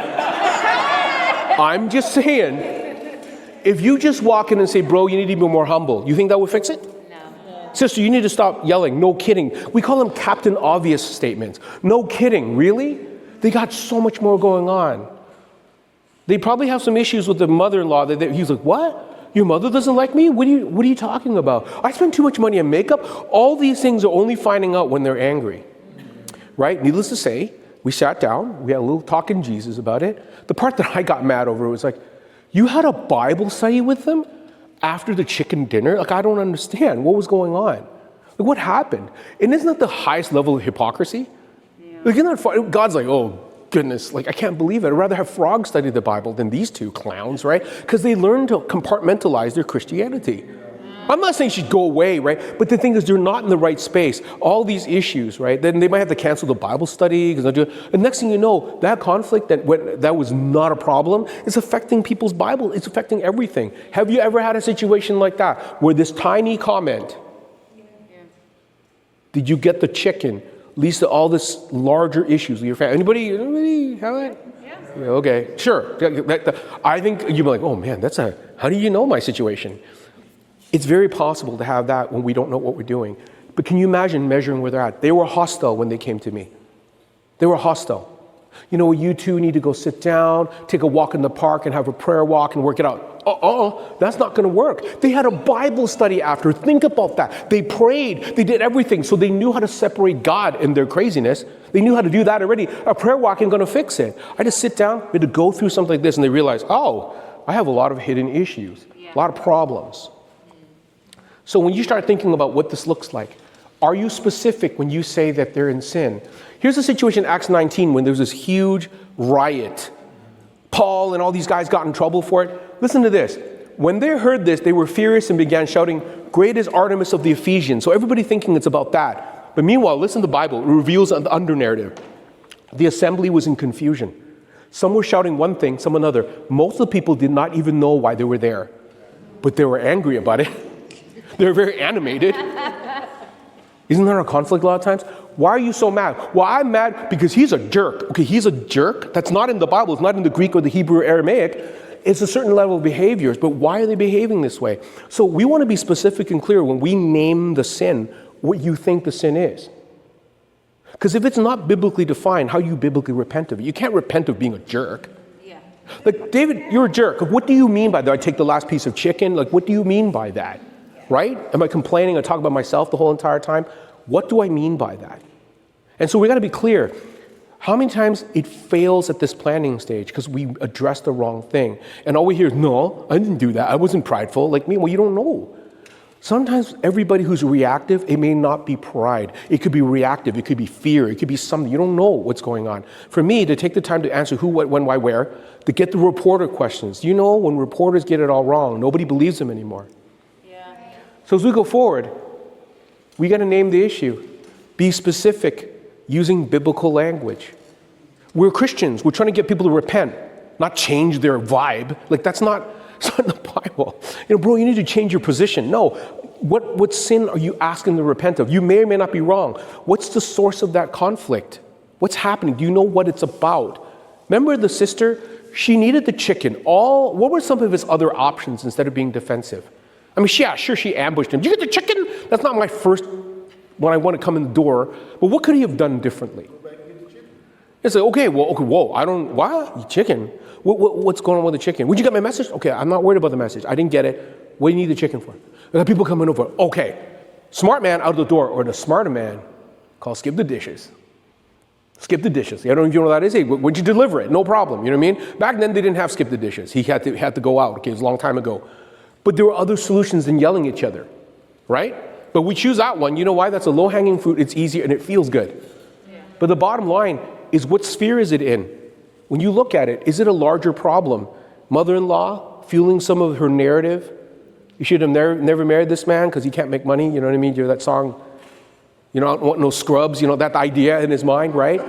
if you just walk in and say, bro, you need to be more humble, you think that would fix it? No. Sister, you need to stop yelling. No kidding. We call them Captain Obvious statements. No kidding. Really? They got so much more going on. They probably have some issues with the mother-in-law. He's like, what? Your mother doesn't like me? What are you talking about? I spend too much money on makeup. All these things are only finding out when they're angry. Right? Needless to say, we sat down. We had a little talk in Jesus about it. The part that I got mad over was like, you had a Bible study with them after the chicken dinner? Like, I don't understand. What was going on? Like, what happened? And isn't that the highest level of hypocrisy? Yeah. Like, isn't that God's like, oh, goodness, like I can't believe it. I'd rather have frogs study the Bible than these two clowns, right? Because they learn to compartmentalize their Christianity. I'm not saying she'd go away, right? But the thing is, they're not in the right space. All these issues, right? Then they might have to cancel the Bible study. And next thing you know, that conflict that was not a problem is affecting people's Bible. It's affecting everything. Have you ever had a situation like that where this tiny comment, did you get the chicken, leads to all this larger issues with your family? Anybody have that? Yeah. Okay, sure. I think you'd be like, oh man, how do you know my situation? It's very possible to have that when we don't know what we're doing. But can you imagine measuring where they're at? They were hostile when they came to me. They were hostile. You know, you two need to go sit down, take a walk in the park and have a prayer walk and work it out. That's not going to work. They had a Bible study after. Think about that. They prayed. They did everything. So they knew how to separate God and their craziness. They knew how to do that already. A prayer walk ain't going to fix it. I just sit down, we had to go through something like this, and they realize, I have a lot of hidden issues, a lot of problems. So when you start thinking about what this looks like, are you specific when you say that they're in sin? Here's the situation in Acts 19 when there was this huge riot. Paul and all these guys got in trouble for it. Listen to this. When they heard this, they were furious and began shouting, "Great is Artemis of the Ephesians." So everybody thinking it's about that. But meanwhile, listen to the Bible. It reveals the under narrative. The assembly was in confusion. Some were shouting one thing, some another. Most of the people did not even know why they were there. But they were angry about it. They were very animated. Isn't there a conflict a lot of times? Why are you so mad? Well, I'm mad because he's a jerk. Okay, he's a jerk. That's not in the Bible. It's not in the Greek or the Hebrew or Aramaic. It's a certain level of behaviors. But why are they behaving this way? So we want to be specific and clear when we name the sin, what you think the sin is. Because if it's not biblically defined, how do you biblically repent of it? You can't repent of being a jerk. Yeah. Like, David, you're a jerk. What do you mean by that? I take the last piece of chicken? Like, what do you mean by that? Right? Am I complaining? I talk about myself the whole entire time? What do I mean by that? And so we got to be clear. How many times it fails at this planning stage because we address the wrong thing? And all we hear is, no, I didn't do that. I wasn't prideful. Like me, well, you don't know. Sometimes everybody who's reactive, it may not be pride. It could be reactive. It could be fear. It could be something. You don't know what's going on. For me, to take the time to answer who, what, when, why, where, to get the reporter questions. You know, when reporters get it all wrong, nobody believes them anymore. Yeah. So as we go forward, we got to name the issue. Be specific using biblical language. We're Christians. We're trying to get people to repent, not change their vibe. Like it's not in the Bible. You know, bro, you need to change your position. No. What sin are you asking to repent of? You may or may not be wrong. What's the source of that conflict? What's happening? Do you know what it's about? Remember the sister? She needed the chicken. What were some of his other options instead of being defensive? I mean, yeah, sure, she ambushed him. Did you get the chicken? That's not my first when I want to come in the door. But what could he have done differently? It's like, what? Chicken? What's going on with the chicken? Would you get my message? Okay, I'm not worried about the message. I didn't get it. What do you need the chicken for? I got people coming over. Okay, smart man out the door, or the smarter man, call skip the dishes. Skip the dishes. I don't know if you know what that is. Hey, would you deliver it? No problem. You know what I mean? Back then, they didn't have skip the dishes. He had to go out. Okay, it was a long time ago. But there were other solutions than yelling at each other, right? But we choose that one. You know why? That's a low-hanging fruit. It's easier and it feels good. Yeah. But the bottom line is, what sphere is it in? When you look at it, is it a larger problem? Mother-in-law fueling some of her narrative? You should have never married this man because he can't make money. You know what I mean? You know that song, you know, I don't want no scrubs. You know, that idea in his mind, right?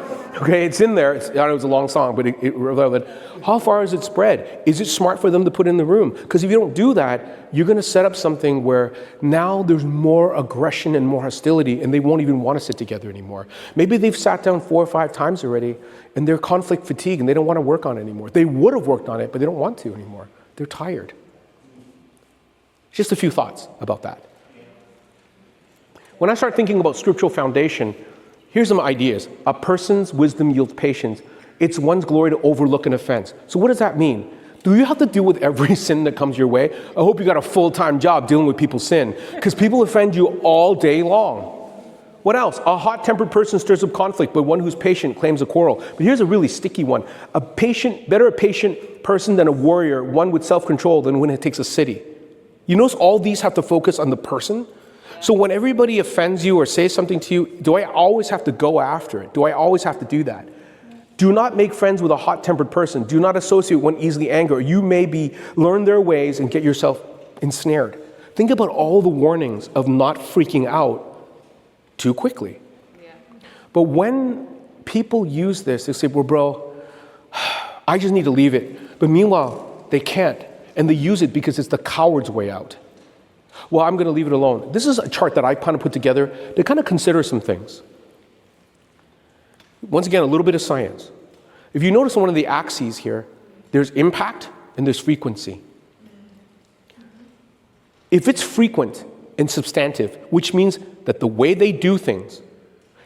Okay, it's in there. I know it was a long song, but how far is it spread? Is it smart for them to put in the room? Because if you don't do that, you're going to set up something where now there's more aggression and more hostility, and they won't even want to sit together anymore. Maybe they've sat down 4 or 5 times already, and they're conflict fatigued, and they don't want to work on it anymore. They would have worked on it, but they don't want to anymore. They're tired. Just a few thoughts about that. When I start thinking about scriptural foundation, here's some ideas. A person's wisdom yields patience. It's one's glory to overlook an offense. So what does that mean? Do you have to deal with every sin that comes your way? I hope you got a full-time job dealing with people's sin, because people offend you all day long. What else? A hot-tempered person stirs up conflict, but one who's patient claims a quarrel. But here's a really sticky one. Better a patient person than a warrior, one with self-control, than when it takes a city. You notice all these have to focus on the person? So when everybody offends you or says something to you, do I always have to go after it? Do I always have to do that? Do not make friends with a hot-tempered person. Do not associate one easily angry. You may learn their ways and get yourself ensnared. Think about all the warnings of not freaking out too quickly. Yeah. But when people use this, they say, well, bro, I just need to leave it. But meanwhile, they can't. And they use it because it's the coward's way out. Well, I'm going to leave it alone. This is a chart that I kind of put together to kind of consider some things. Once again, a little bit of science. If you notice on one of the axes here, there's impact and there's frequency. If it's frequent and substantive, which means that the way they do things,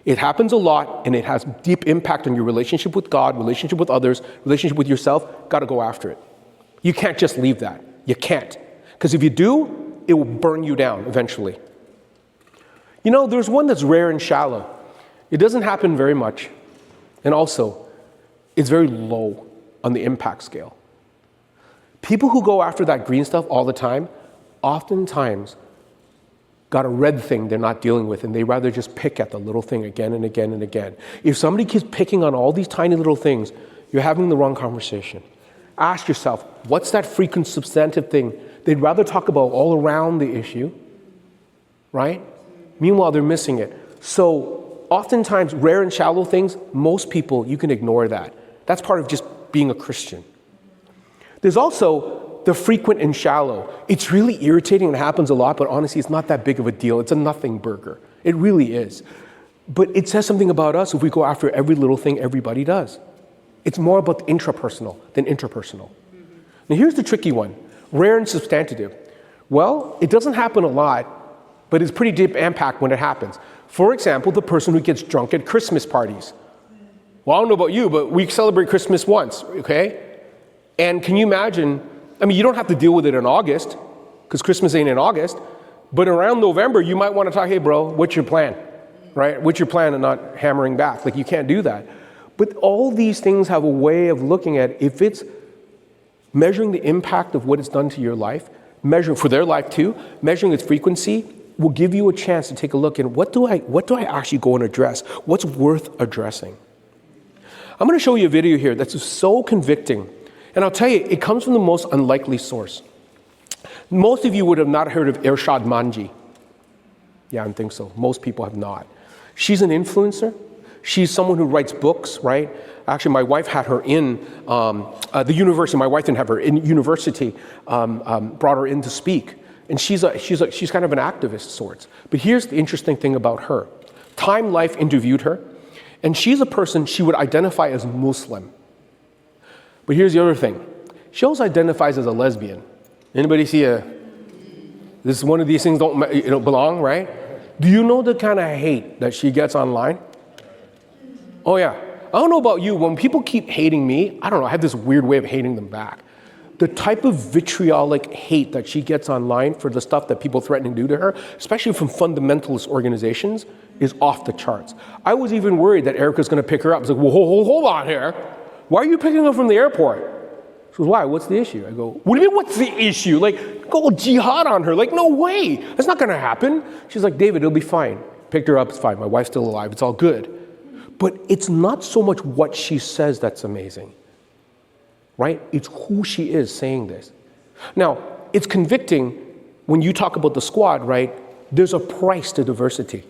it happens a lot and it has deep impact on your relationship with God, relationship with others, relationship with yourself, got to go after it. You can't just leave that. You can't. Because if you do, it will burn you down eventually. You know, there's one that's rare and shallow. It doesn't happen very much. And also, it's very low on the impact scale. People who go after that green stuff all the time, oftentimes got a red thing they're not dealing with, and they rather just pick at the little thing again and again and again. If somebody keeps picking on all these tiny little things, you're having the wrong conversation. Ask yourself, what's that frequent substantive thing they'd rather talk about all around the issue, right? Meanwhile, they're missing it. So oftentimes, rare and shallow things, most people, you can ignore that. That's part of just being a Christian. There's also the frequent and shallow. It's really irritating and happens a lot, but honestly, it's not that big of a deal. It's a nothing burger. It really is. But it says something about us if we go after every little thing everybody does. It's more about the intrapersonal than interpersonal. Now here's the tricky one, rare and substantive. Well, it doesn't happen a lot, but it's pretty deep impact when it happens. For example, the person who gets drunk at Christmas parties. Well, I don't know about you, but we celebrate Christmas once, okay? And can you imagine, I mean, you don't have to deal with it in August, because Christmas ain't in August, but around November, you might want to talk, hey bro, what's your plan, right? What's your plan and not hammering back? Like, you can't do that. But all these things have a way of looking at if it's measuring the impact of what it's done to your life, measuring for their life too, measuring its frequency will give you a chance to take a look at what do I actually go and address? What's worth addressing? I'm going to show you a video here that's so convicting. And I'll tell you, it comes from the most unlikely source. Most of you would have not heard of Irshad Manji. Yeah, I don't think so. Most people have not. She's an influencer. She's someone who writes books, right? Actually, my wife had her in the university. My wife didn't have her in university, brought her in to speak. And she's kind of an activist of sorts. But here's the interesting thing about her. Time Life interviewed her, and she's a person she would identify as Muslim. But here's the other thing. She also identifies as a lesbian. Anybody see this is one of these things don't belong, right? Do you know the kind of hate that she gets online? Oh yeah. I don't know about you, when people keep hating me, I don't know, I have this weird way of hating them back. The type of vitriolic hate that she gets online for the stuff that people threaten to do to her, especially from fundamentalist organizations, is off the charts. I was even worried that Erica's going to pick her up. I was like, well, hold on here. Why are you picking her up from the airport? She goes, why? What's the issue? I go, what do you mean, what's the issue? Like, go jihad on her. Like, no way. That's not going to happen. She's like, David, it'll be fine. Picked her up, it's fine. My wife's still alive. It's all good. But it's not so much what she says that's amazing, right? It's who she is saying this. Now, it's convicting when you talk about the SCUAD, right? There's a price to diversity.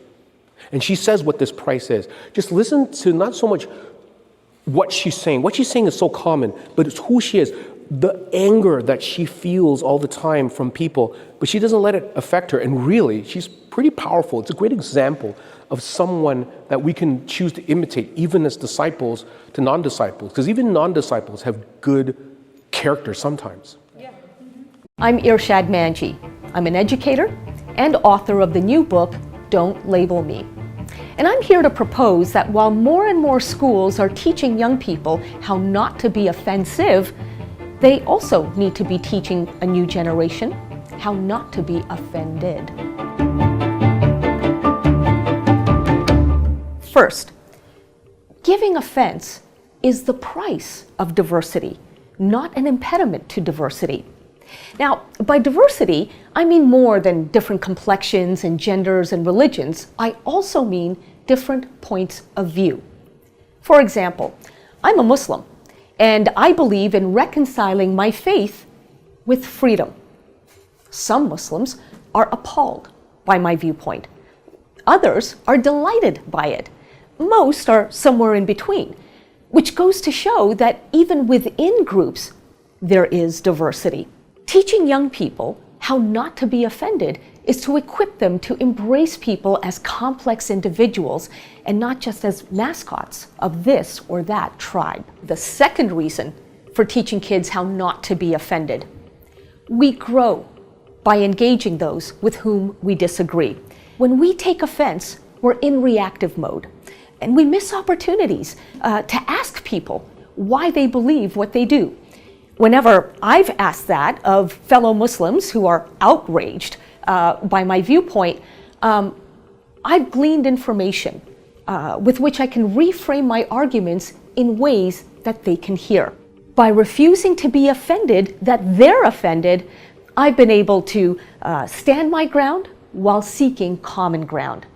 And she says what this price is. Just listen to not so much what she's saying. What she's saying is so common, but it's who she is. The anger that she feels all the time from people, but she doesn't let it affect her. And really, she's pretty powerful. It's a great example of someone that we can choose to imitate, even as disciples to non-disciples, because even non-disciples have good character sometimes. Yeah. I'm Irshad Manji. I'm an educator and author of the new book, Don't Label Me. And I'm here to propose that while more and more schools are teaching young people how not to be offensive, they also need to be teaching a new generation how not to be offended. First, giving offense is the price of diversity, not an impediment to diversity. Now, by diversity, I mean more than different complexions and genders and religions. I also mean different points of view. For example, I'm a Muslim, and I believe in reconciling my faith with freedom. Some Muslims are appalled by my viewpoint. Others are delighted by it. Most are somewhere in between, which goes to show that even within groups, there is diversity. Teaching young people how not to be offended is to equip them to embrace people as complex individuals and not just as mascots of this or that tribe. The second reason for teaching kids how not to be offended: we grow by engaging those with whom we disagree. When we take offense, we're in reactive mode, and we miss opportunities to ask people why they believe what they do. Whenever I've asked that of fellow Muslims who are outraged by my viewpoint, I've gleaned information with which I can reframe my arguments in ways that they can hear. By refusing to be offended that they're offended, I've been able to stand my ground while seeking common ground.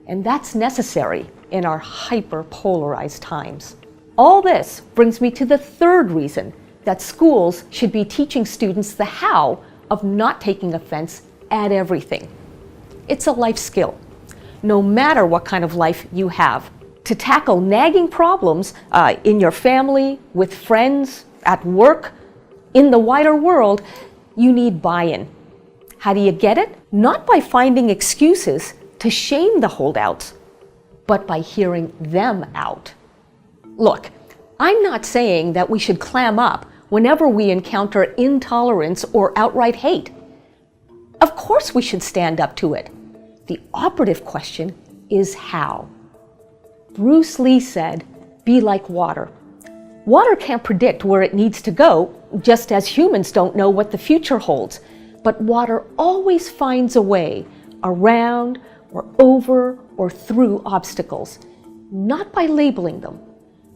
And that's necessary in our hyper-polarized times. All this brings me to the third reason that schools should be teaching students the how of not taking offense at everything. It's a life skill, no matter what kind of life you have. To tackle nagging problems in your family, with friends, at work, in the wider world, you need buy-in. How do you get it? Not by finding excuses to shame the holdouts, but by hearing them out. Look, I'm not saying that we should clam up whenever we encounter intolerance or outright hate. Of course we should stand up to it. The operative question is how. Bruce Lee said, "Be like water." Water can't predict where it needs to go, just as humans don't know what the future holds. But water always finds a way around or over or through obstacles, not by labeling them,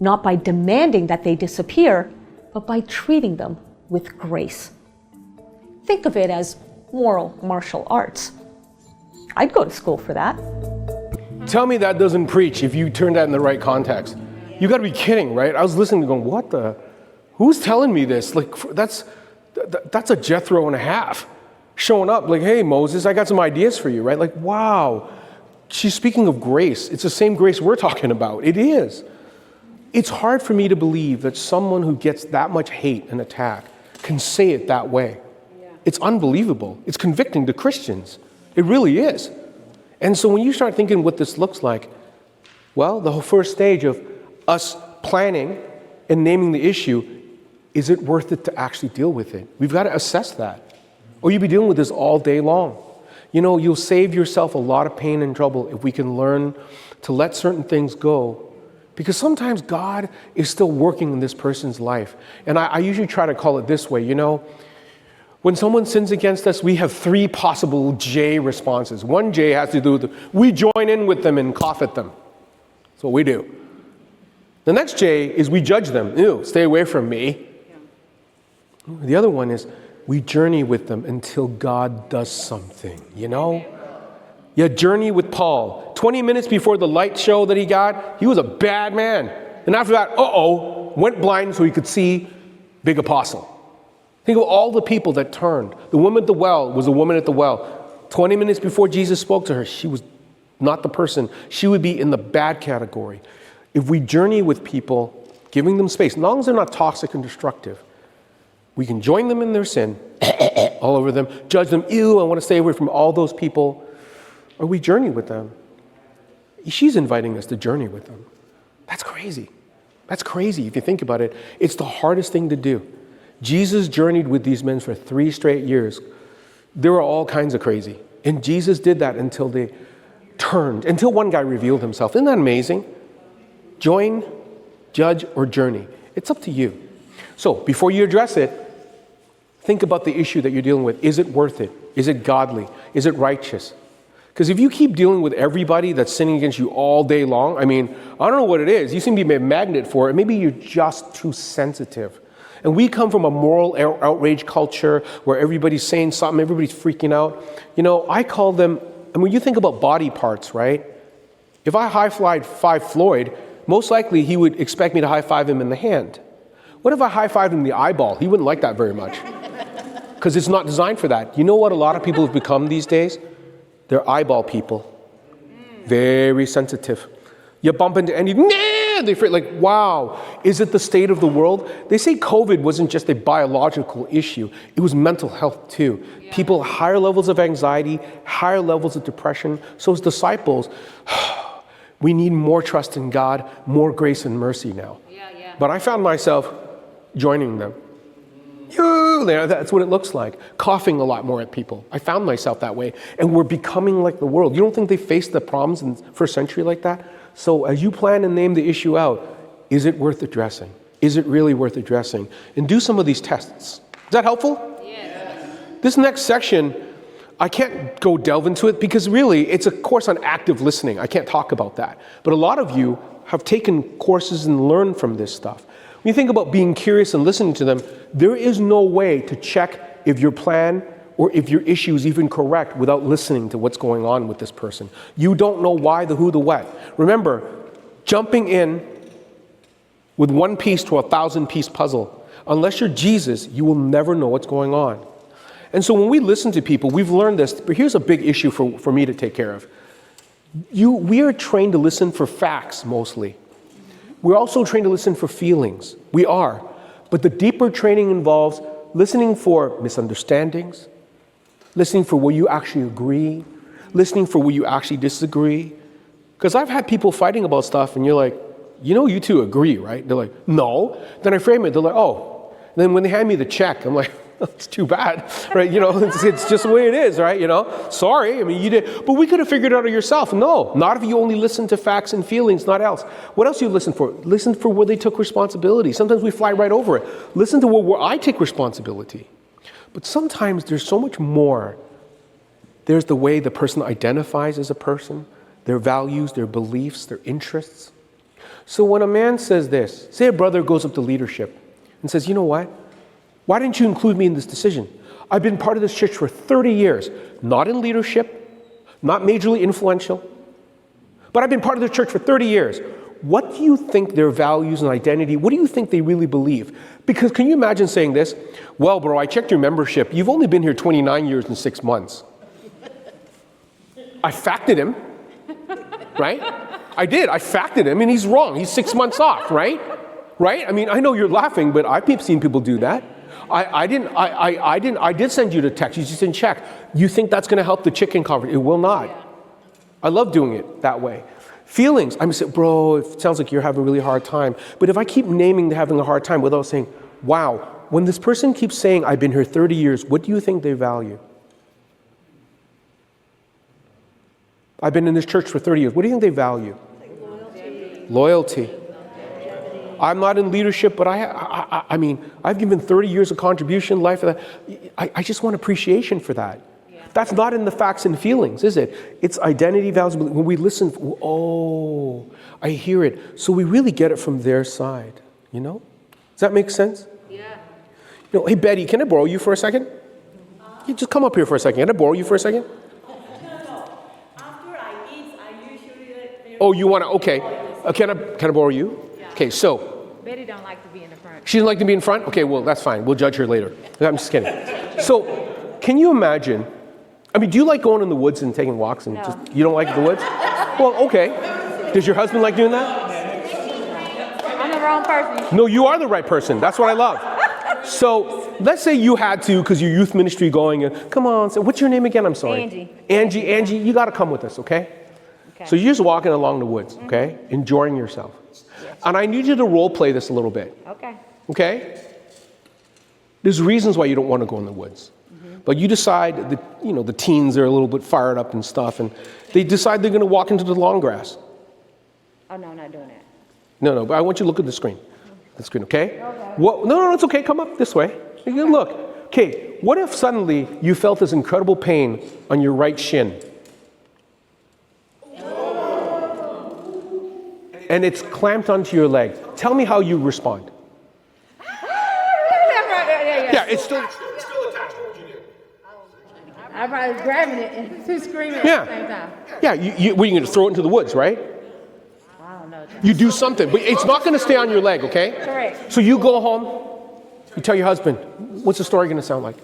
not by demanding that they disappear, but by treating them with grace. Think of it as moral martial arts. I'd go to school for that. Tell me that doesn't preach if you turn that in the right context. You got to be kidding, right? I was listening and going, what the? Who's telling me this? Like, that's a Jethro and a half showing up like, hey, Moses, I got some ideas for you, right? Like, wow. She's speaking of grace. It's the same grace we're talking about. It is. It's hard for me to believe that someone who gets that much hate and attack can say it that way. Yeah. It's unbelievable. It's convicting to Christians. It really is. And so when you start thinking what this looks like, well, the whole first stage of us planning and naming the issue, is it worth it to actually deal with it? We've got to assess that. Or you'll be dealing with this all day long. You know, you'll save yourself a lot of pain and trouble if we can learn to let certain things go. Because sometimes God is still working in this person's life. And I usually try to call it this way, you know, when someone sins against us, we have three possible J responses. One J has to do with, we join in with them and cough at them. That's what we do. The next J is we judge them. Ew, stay away from me. The other one is we journey with them until God does something, you know? You journey with Paul. 20 minutes before the light show that he got, he was a bad man. And after that, went blind so he could see, big apostle. Think of all the people that turned. The woman at the well was a woman at the well. 20 minutes before Jesus spoke to her, she was not the person. She would be in the bad category. If we journey with people, giving them space, as long as they're not toxic and destructive, we can join them in their sin, all over them, judge them, ew, I want to stay away from all those people, or we journey with them. She's inviting us to journey with them. That's crazy. That's crazy if you think about it. It's the hardest thing to do. Jesus journeyed with these men for 3 straight years. They were all kinds of crazy. And Jesus did that until they turned, until one guy revealed himself. Isn't that amazing? Join, judge, or journey. It's up to you. So before you address it, think about the issue that you're dealing with. Is it worth it? Is it godly? Is it righteous? Because if you keep dealing with everybody that's sinning against you all day long, I mean, I don't know what it is. You seem to be a magnet for it. Maybe you're just too sensitive. And we come from a moral outrage culture where everybody's saying something, everybody's freaking out. You know, I call them, I mean, you think about body parts, right? If I high-five Floyd, most likely he would expect me to high-five him in the hand. What if I high-fived him in the eyeball? He wouldn't like that very much. Because it's not designed for that. You know what a lot of people have become these days? They're eyeball people. Very sensitive. You bump into any, they feel like, wow, is it the state of the world? They say COVID wasn't just a biological issue. It was mental health too. Yeah. People, higher levels of anxiety, higher levels of depression. So as disciples, we need more trust in God, more grace and mercy now. Yeah. But I found myself joining them. That's what it looks like. Coughing a lot more at people. I found myself that way. And we're becoming like the world. You don't think they faced the problems in the first century like that? So as you plan and name the issue out, is it worth addressing? Is it really worth addressing? And do some of these tests. Is that helpful? Yes. This next section, I can't go delve into it because really it's a course on active listening. I can't talk about that. But a lot of you have taken courses and learned from this stuff. When you think about being curious and listening to them, there is no way to check if your plan or if your issue is even correct without listening to what's going on with this person. You don't know why, the who, the what. Remember, jumping in with one piece to a 1,000-piece puzzle, unless you're Jesus, you will never know what's going on. And so when we listen to people, we've learned this, but here's a big issue for me to take care of. We are trained to listen for facts mostly. We're also trained to listen for feelings. We are. But the deeper training involves listening for misunderstandings, listening for where you actually agree, listening for where you actually disagree. Because I've had people fighting about stuff and you're like, you know, you two agree, right? They're like, no. Then I frame it, they're like, oh. And then when they hand me the check, I'm like, it's too bad, right? You know, it's just the way it is, right? You know, sorry, I mean, you did, but we could have figured it out yourself. No, not if you only listen to facts and feelings, not else. What else do you listen for? Listen for where they took responsibility. Sometimes we fly right over it. Listen to where I take responsibility. But sometimes there's so much more. There's the way the person identifies as a person, their values, their beliefs, their interests. So when a man says this, say a brother goes up to leadership and says, you know what? Why didn't you include me in this decision? I've been part of this church for 30 years, not in leadership, not majorly influential, but I've been part of the church for 30 years. What do you think their values and identity, what do you think they really believe? Because can you imagine saying this? Well, bro, I checked your membership. You've only been here 29 years and 6 months. I facted him, right? I did. I facted him, and he's wrong. He's 6 months off, right? Right? I mean, I know you're laughing, but I've seen people do that. I did send you the text. You just didn't check. You think that's going to help the chicken conversation? It will not. I love doing it that way. Feelings. I'm saying, bro, it sounds like you're having a really hard time. But if I keep naming having a hard time without saying, wow, when this person keeps saying, I've been here 30 years, what do you think they value? I've been in this church for 30 years. What do you think they value? Loyalty. I'm not in leadership, but I mean, I've given 30 years of contribution, life. I just want appreciation for that. Yeah. That's not in the facts and feelings, is it? It's identity, values. When we listen, oh, I hear it. So we really get it from their side, you know? Does that make sense? Yeah. You know, hey, Betty, can I borrow you for a second? You just come up here for a second. Can I borrow you for a second? After I eat, I usually... Oh, you want to, okay. Can I borrow you? Okay, so. Betty don't like to be in the front. She doesn't like to be in front? Okay, well, that's fine. We'll judge her later. I'm just kidding. So, can you imagine, I mean, do you like going in the woods and taking walks and just, you don't like the woods? Well, okay. Does your husband like doing that? I'm the wrong person. No, you are the right person. That's what I love. So, let's say you had to, because your youth ministry going, and come on, so what's your name again? I'm sorry. Angie, you got to come with us, okay? So you're just walking along the woods, okay? Enjoying yourself. And I need you to role play this a little bit. Okay. Okay? There's reasons why you don't want to go in the woods. But you decide that, you know, the teens are a little bit fired up and stuff, and they decide they're going to walk into the long grass. Oh, no, I'm not doing that. No, but I want you to look at the screen. The screen, okay? What, no, it's okay. Come up this way. You can look. Okay, what if suddenly you felt this incredible pain on your right shin? And it's clamped onto your leg. Tell me how you respond. Yeah, it's still attached. What would you do? I'm probably grabbing it and screaming at the same time. Yeah, you're going to throw it into the woods, right? I don't know. You do something, but it's not going to stay on your leg, okay? Correct. So you go home, you tell your husband, what's the story going to sound like?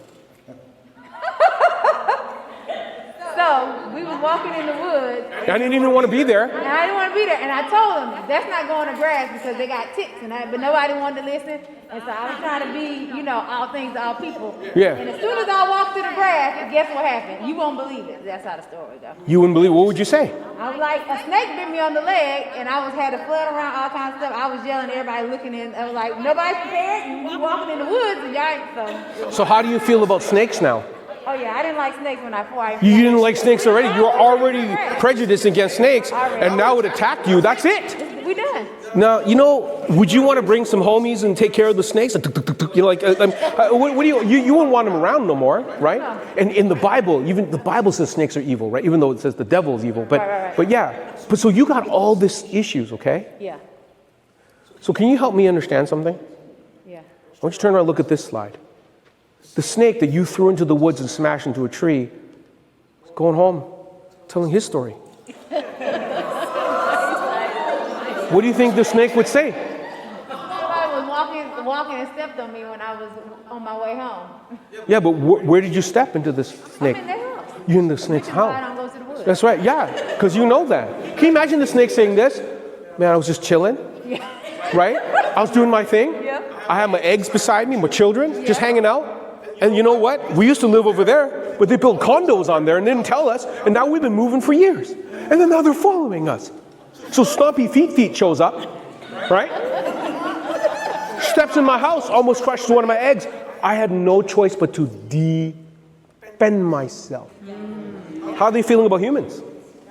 So, we was walking in the woods. I didn't even want to be there. And I didn't want to be there. And I told them, that's not going to grass because they got ticks. But nobody wanted to listen. And so I was trying to be, you know, all things to all people. Yeah. And as soon as I walked through the grass, guess what happened? You won't believe it. That's how the story goes. You wouldn't believe, what would you say? I was like, a snake bit me on the leg, and I had a flood around, all kinds of stuff. I was yelling, everybody looking in. I was like, nobody's prepared. You walking in the woods, and y'all ain't. So how do you feel about snakes now? Oh yeah, I didn't like snakes when I You didn't like snakes already. You were already prejudiced against snakes, and now it attacked you. That's it. We done. Now, you know, would you want to bring some homies and take care of the snakes? You know, like, what do you wouldn't want them around no more, right? And in the Bible, even the Bible says snakes are evil, right? Even though it says the devil is evil. But yeah, but so you got all these issues, okay? Yeah. So can you help me understand something? Yeah. Why don't you turn around and look at this slide? The snake that you threw into the woods and smashed into a tree is going home, telling his story. What do you think the snake would say? Somebody was walking and stepped on me when I was on my way home. Yeah, but where did you step into this snake? I'm in their house. You're in the snake's Which is why I house. don't go to the woods. That's right, yeah, because you know that. Can you imagine the snake saying this? Man, I was just chilling, right? I was doing my thing. I had my eggs beside me, my children, just hanging out. And you know what? We used to live over there, but they built condos on there and didn't tell us. And now we've been moving for years. And then now they're following us. So Stompy Feet shows up, right? Steps in my house, almost crushes one of my eggs. I had no choice but to defend myself. How are they feeling about humans?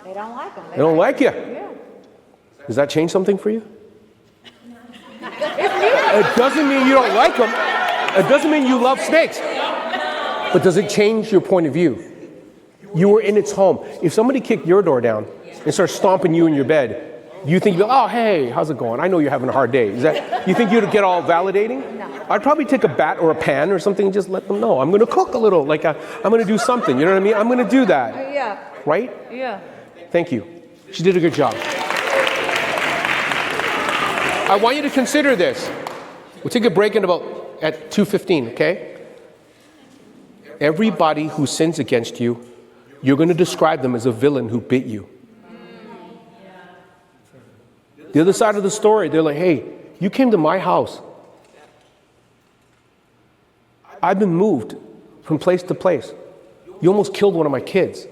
They don't like them. They don't like you. Yeah. Does that change something for you? It doesn't mean you don't like them. It doesn't mean you love snakes. But does it change your point of view? You were in its home. If somebody kicked your door down and started stomping you in your bed, you think, oh, hey, how's it going? I know you're having a hard day. Is that, you think you'd get all validating? No. I'd probably take a bat or a pan or something and just let them know. I'm going to cook a little. Like, I'm going to do something. You know what I mean? I'm going to do that. Yeah. Right? Yeah. Thank you. She did a good job. I want you to consider this. We'll take a break at 2:15, okay? Everybody who sins against you, you're going to describe them as a villain who bit you. The other side of the story, they're like, hey, you came to my house. I've been moved from place to place. You almost killed one of my kids.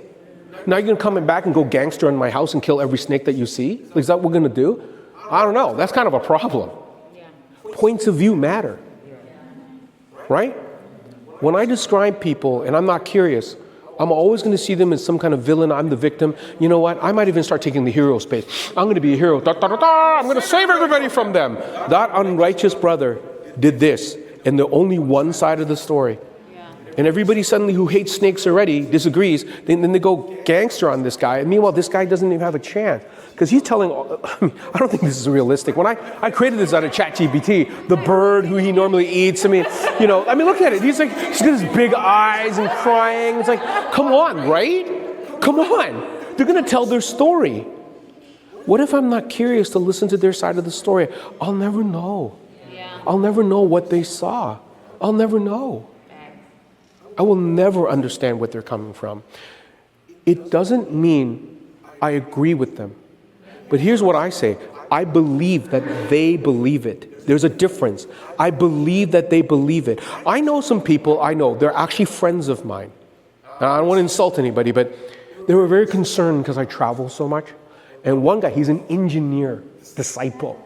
Now you're going to come back and go gangster in my house and kill every snake that you see? Is that what we're going to do? I don't know. That's kind of a problem. Points of view matter. Right? When I describe people and I'm not curious, I'm always going to see them as some kind of villain. I'm the victim. You know what? I might even start taking the hero space. I'm going to be a hero. Da, da, da, da. I'm going to save everybody from them. That unrighteous brother did this. And they're only one side of the story. And everybody suddenly who hates snakes already disagrees. Then they go gangster on this guy. And meanwhile, this guy doesn't even have a chance. Because he's telling, I don't think this is realistic. When I created this out of ChatGPT, the bird who he normally eats, look at it. He's got his big eyes and crying. It's like, come on, right? Come on. They're going to tell their story. What if I'm not curious to listen to their side of the story? I'll never know. I'll never know what they saw. I'll never know. I will never understand what they're coming from. It doesn't mean I agree with them. But here's what I say. I believe that they believe it. There's a difference. I believe that they believe it. I know some people, they're actually friends of mine. Now, I don't want to insult anybody, but they were very concerned because I travel so much. And one guy, he's an engineer, disciple.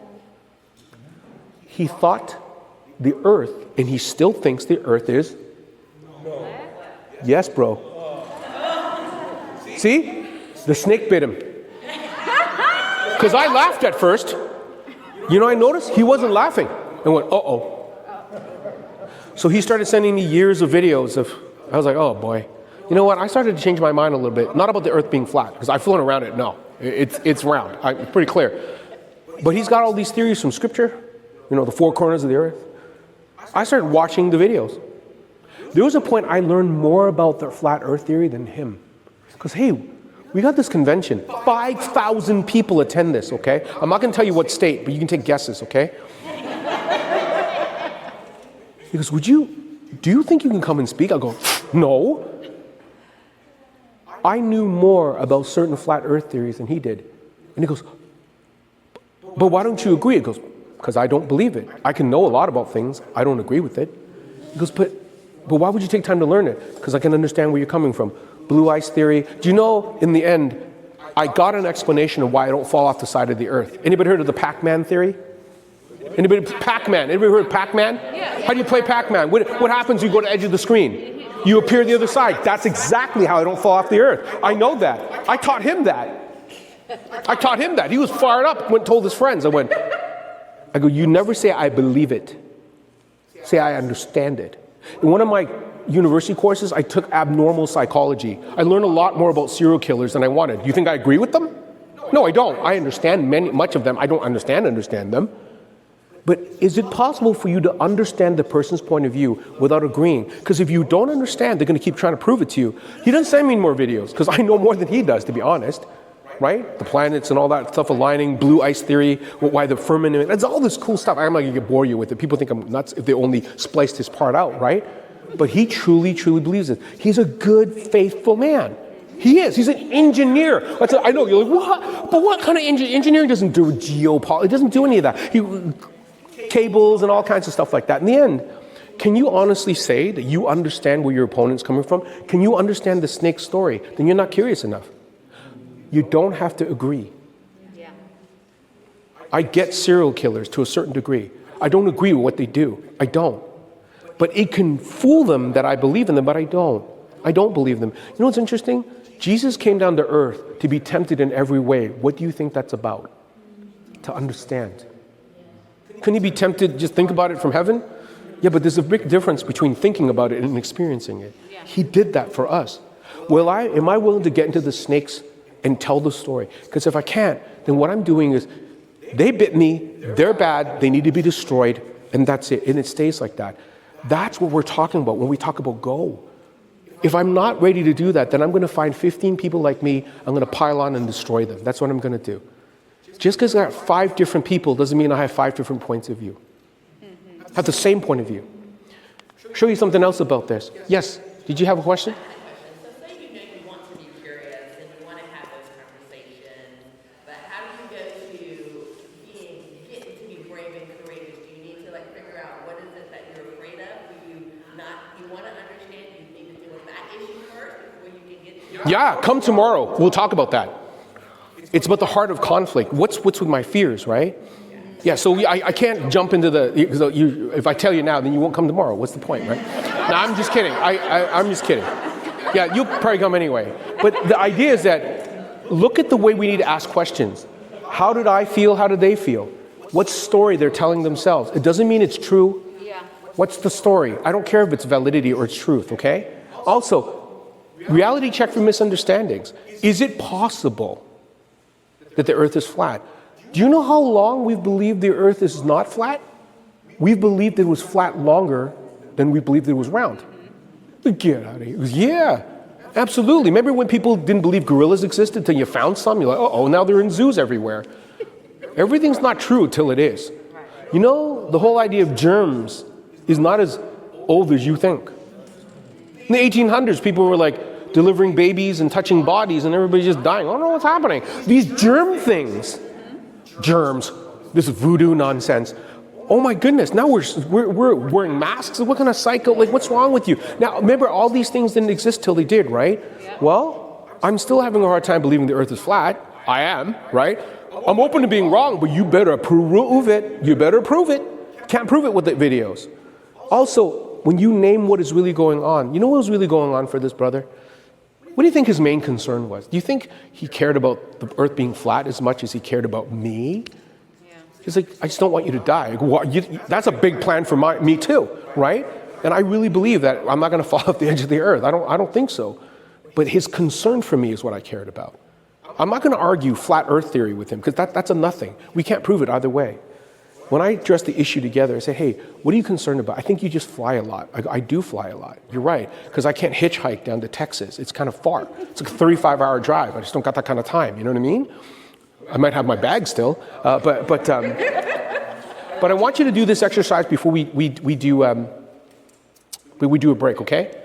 He thought the earth, and he still thinks the earth is. Yes, bro. See? The snake bit him. Because I laughed at first. You know, I noticed he wasn't laughing. And went, uh-oh. So he started sending me years of videos of, I was like, oh boy. You know what? I started to change my mind a little bit. Not about the earth being flat, because I've flown around it. No, it's round. It's pretty clear. But he's got all these theories from scripture. The four corners of the earth. I started watching the videos. There was a point I learned more about the flat earth theory than him. Because, hey, we got this convention. 5,000 people attend this, okay? I'm not going to tell you what state, but you can take guesses, okay? He goes, do you think you can come and speak? I go, no. I knew more about certain flat earth theories than he did. And he goes, but why don't you agree? He goes, because I don't believe it. I can know a lot about things. I don't agree with it. He goes, but why would you take time to learn it? Because I can understand where you're coming from. Blue ice theory. Do you know, in the end, I got an explanation of why I don't fall off the side of the earth. Anybody heard of the Pac-Man theory? Anybody? Pac-Man. Anybody heard of Pac-Man? How do you play Pac-Man? What happens when you go to the edge of the screen? You appear the other side. That's exactly how I don't fall off the earth. I know that. I taught him that. He was fired up, went and told his friends. I went, I go, you never say I believe it. Say I understand it. In one of my university courses, I took abnormal psychology. I learned a lot more about serial killers than I wanted. You think I agree with them? No, I don't. I understand much of them. I don't understand them. But is it possible for you to understand the person's point of view without agreeing? Because if you don't understand, they're going to keep trying to prove it to you. He doesn't send me more videos because I know more than he does, to be honest. Right? The planets and all that stuff aligning, blue ice theory, why the firmament, it's all this cool stuff. I'm not going to bore you with it. People think I'm nuts if they only spliced his part out, right? But he truly, truly believes it. He's a good, faithful man. He is. He's an engineer. I know, you're like, what? But what kind of engineering doesn't do geopolitics? It doesn't do any of that. Cables and all kinds of stuff like that. In the end, can you honestly say that you understand where your opponent's coming from? Can you understand the snake story? Then you're not curious enough. You don't have to agree. Yeah. I get serial killers to a certain degree. I don't agree with what they do. I don't. But it can fool them that I believe in them, but I don't. I don't believe them. You know what's interesting? Jesus came down to earth to be tempted in every way. What do you think that's about? To understand. Couldn't he be tempted, just think about it from heaven? Yeah, but there's a big difference between thinking about it and experiencing it. Yeah. He did that for us. Am I willing to get into the snakes and tell the story? Because if I can't, then what I'm doing is, they bit me, they're bad, they need to be destroyed, and that's it. And it stays like that. That's what we're talking about when we talk about go. If I'm not ready to do that, then I'm going to find 15 people like me, I'm going to pile on and destroy them. That's what I'm going to do. Just because I got 5 different people doesn't mean I have 5 different points of view. I have the same point of view. Show you something else about this. Yes, did you have a question? So say you want to be curious and you want to have those conversations, but how do you go to getting to be brave and courageous? Do you need to figure out what is it that you're afraid of? You want to understand, you need to deal with that issue first before you can get to Yeah, come tomorrow. We'll talk about that. It's about the heart of conflict. What's with my fears, right? Yeah, so I can't jump into if I tell you now, then you won't come tomorrow. What's the point, right? No, I'm just kidding. I'm just kidding. Yeah, you'll probably come anyway. But the idea is that look at the way we need to ask questions. How did I feel? How did they feel? What story they're telling themselves? It doesn't mean it's true. Yeah. What's the story? I don't care if it's validity or it's truth, okay? Also, reality check for misunderstandings. Is it possible that the earth is flat? Do you know how long we've believed the earth is not flat? We've believed it was flat longer than we believed it was round. Get out of here. Yeah, absolutely. Remember when people didn't believe gorillas existed until you found some? You're like, oh, now they're in zoos everywhere. Everything's not true till it is. You know, the whole idea of germs is not as old as you think. In the 1800s, people were like delivering babies and touching bodies and everybody's just dying. I don't know what's happening. These germ things, germs, this voodoo nonsense. Oh my goodness, now we're wearing masks. What kind of cycle, what's wrong with you? Now, remember, all these things didn't exist till they did, right? Yeah. Well, I'm still having a hard time believing the earth is flat. I am, right? I'm open to being wrong, but you better prove it. You better prove it. Can't prove it with the videos. Also, when you name what is really going on, you know what was really going on for this brother? What do you think his main concern was? Do you think he cared about the earth being flat as much as he cared about me? He's like, I just don't want you to die. That's a big plan for me too, right? And I really believe that I'm not going to fall off the edge of the earth. I don't think so. But his concern for me is what I cared about. I'm not going to argue flat earth theory with him because that's a nothing. We can't prove it either way. When I address the issue together, I say, hey, what are you concerned about? I think you just fly a lot. I do fly a lot. You're right, because I can't hitchhike down to Texas. It's kind of far. It's like a 35-hour drive. I just don't got that kind of time. You know what I mean? I might have my bag still, but I want you to do this exercise before we do a break, okay?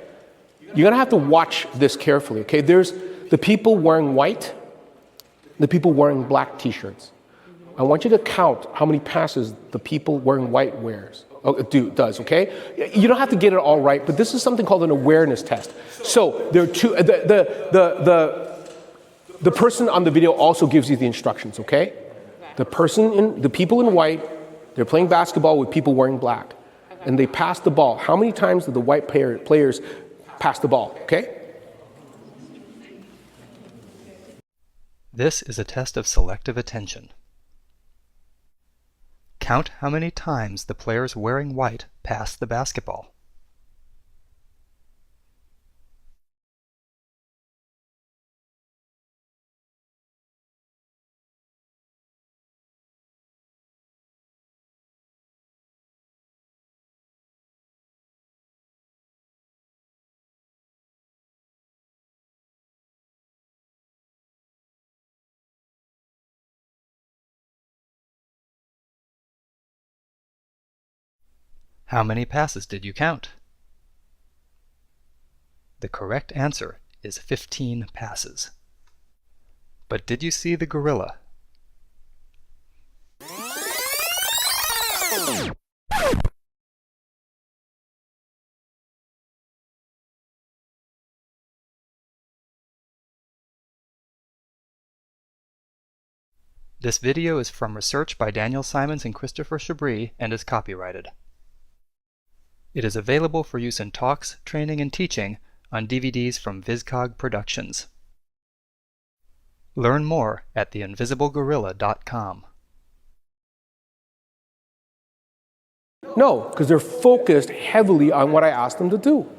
You're gonna have to watch this carefully, okay? There's the people wearing white, the people wearing black t-shirts. I want you to count how many passes the people wearing white does, okay? You don't have to get it all right, but this is something called an awareness test. So there are two. The person on the video also gives you the instructions, okay? The people in white, they're playing basketball with people wearing black. And they pass the ball. How many times did the white players pass the ball, okay? This is a test of selective attention. Count how many times the players wearing white pass the basketball. How many passes did you count? The correct answer is 15 passes. But did you see the gorilla? This video is from research by Daniel Simons and Christopher Chabris and is copyrighted. It is available for use in talks, training, and teaching on DVDs from VisCog Productions. Learn more at theinvisiblegorilla.com. No, because they're focused heavily on what I asked them to do.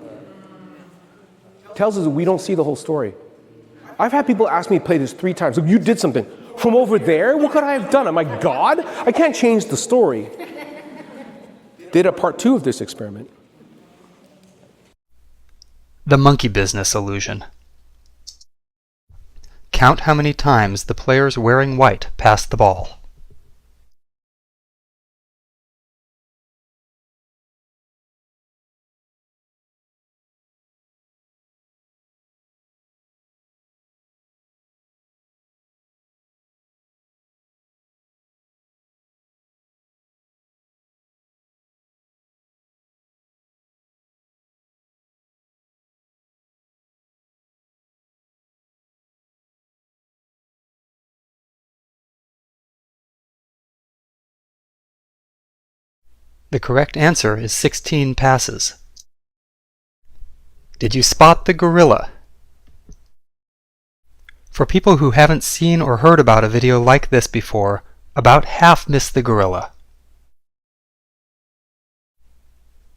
Tells us that we don't see the whole story. I've had people ask me to play this 3 times. You did something. From over there? What could I have done? Am I God? I can't change the story. Did a part 2 of this experiment. The monkey business illusion. Count how many times the players wearing white pass the ball. The correct answer is 16 passes. Did you spot the gorilla? For people who haven't seen or heard about a video like this before, about half missed the gorilla.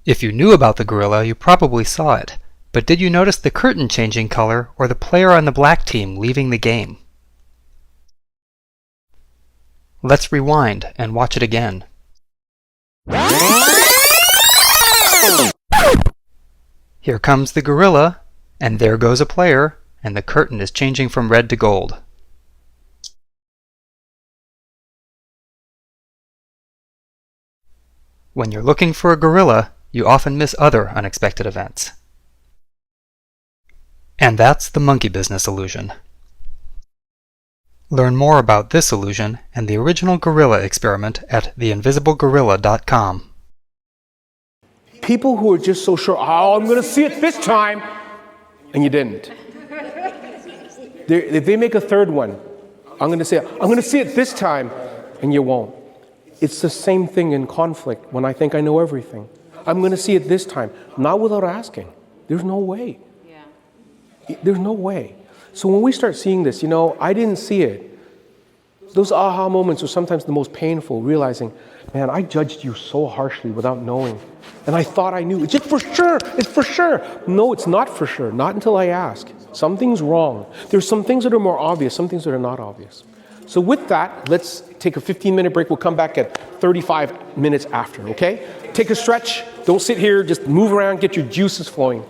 If you knew about the gorilla, you probably saw it, but did you notice the curtain changing color or the player on the black team leaving the game? Let's rewind and watch it again. Here comes the gorilla, and there goes a player, and the curtain is changing from red to gold. When you're looking for a gorilla, you often miss other unexpected events. And that's the monkey business illusion. Learn more about this illusion and the original gorilla experiment at theinvisiblegorilla.com. People who are just so sure, oh, I'm going to see it this time, and you didn't. If they make a third one, I'm going to see it this time, and you won't. It's the same thing in conflict when I think I know everything. I'm going to see it this time, not without asking. There's no way. Yeah. There's no way. So when we start seeing this, I didn't see it. Those aha moments are sometimes the most painful, realizing, man, I judged you so harshly without knowing. And I thought I knew. It's just for sure. It's for sure. No, it's not for sure. Not until I ask. Something's wrong. There's some things that are more obvious, some things that are not obvious. So with that, let's take a 15-minute break. We'll come back at 35 minutes after, okay? Take a stretch. Don't sit here. Just move around. Get your juices flowing.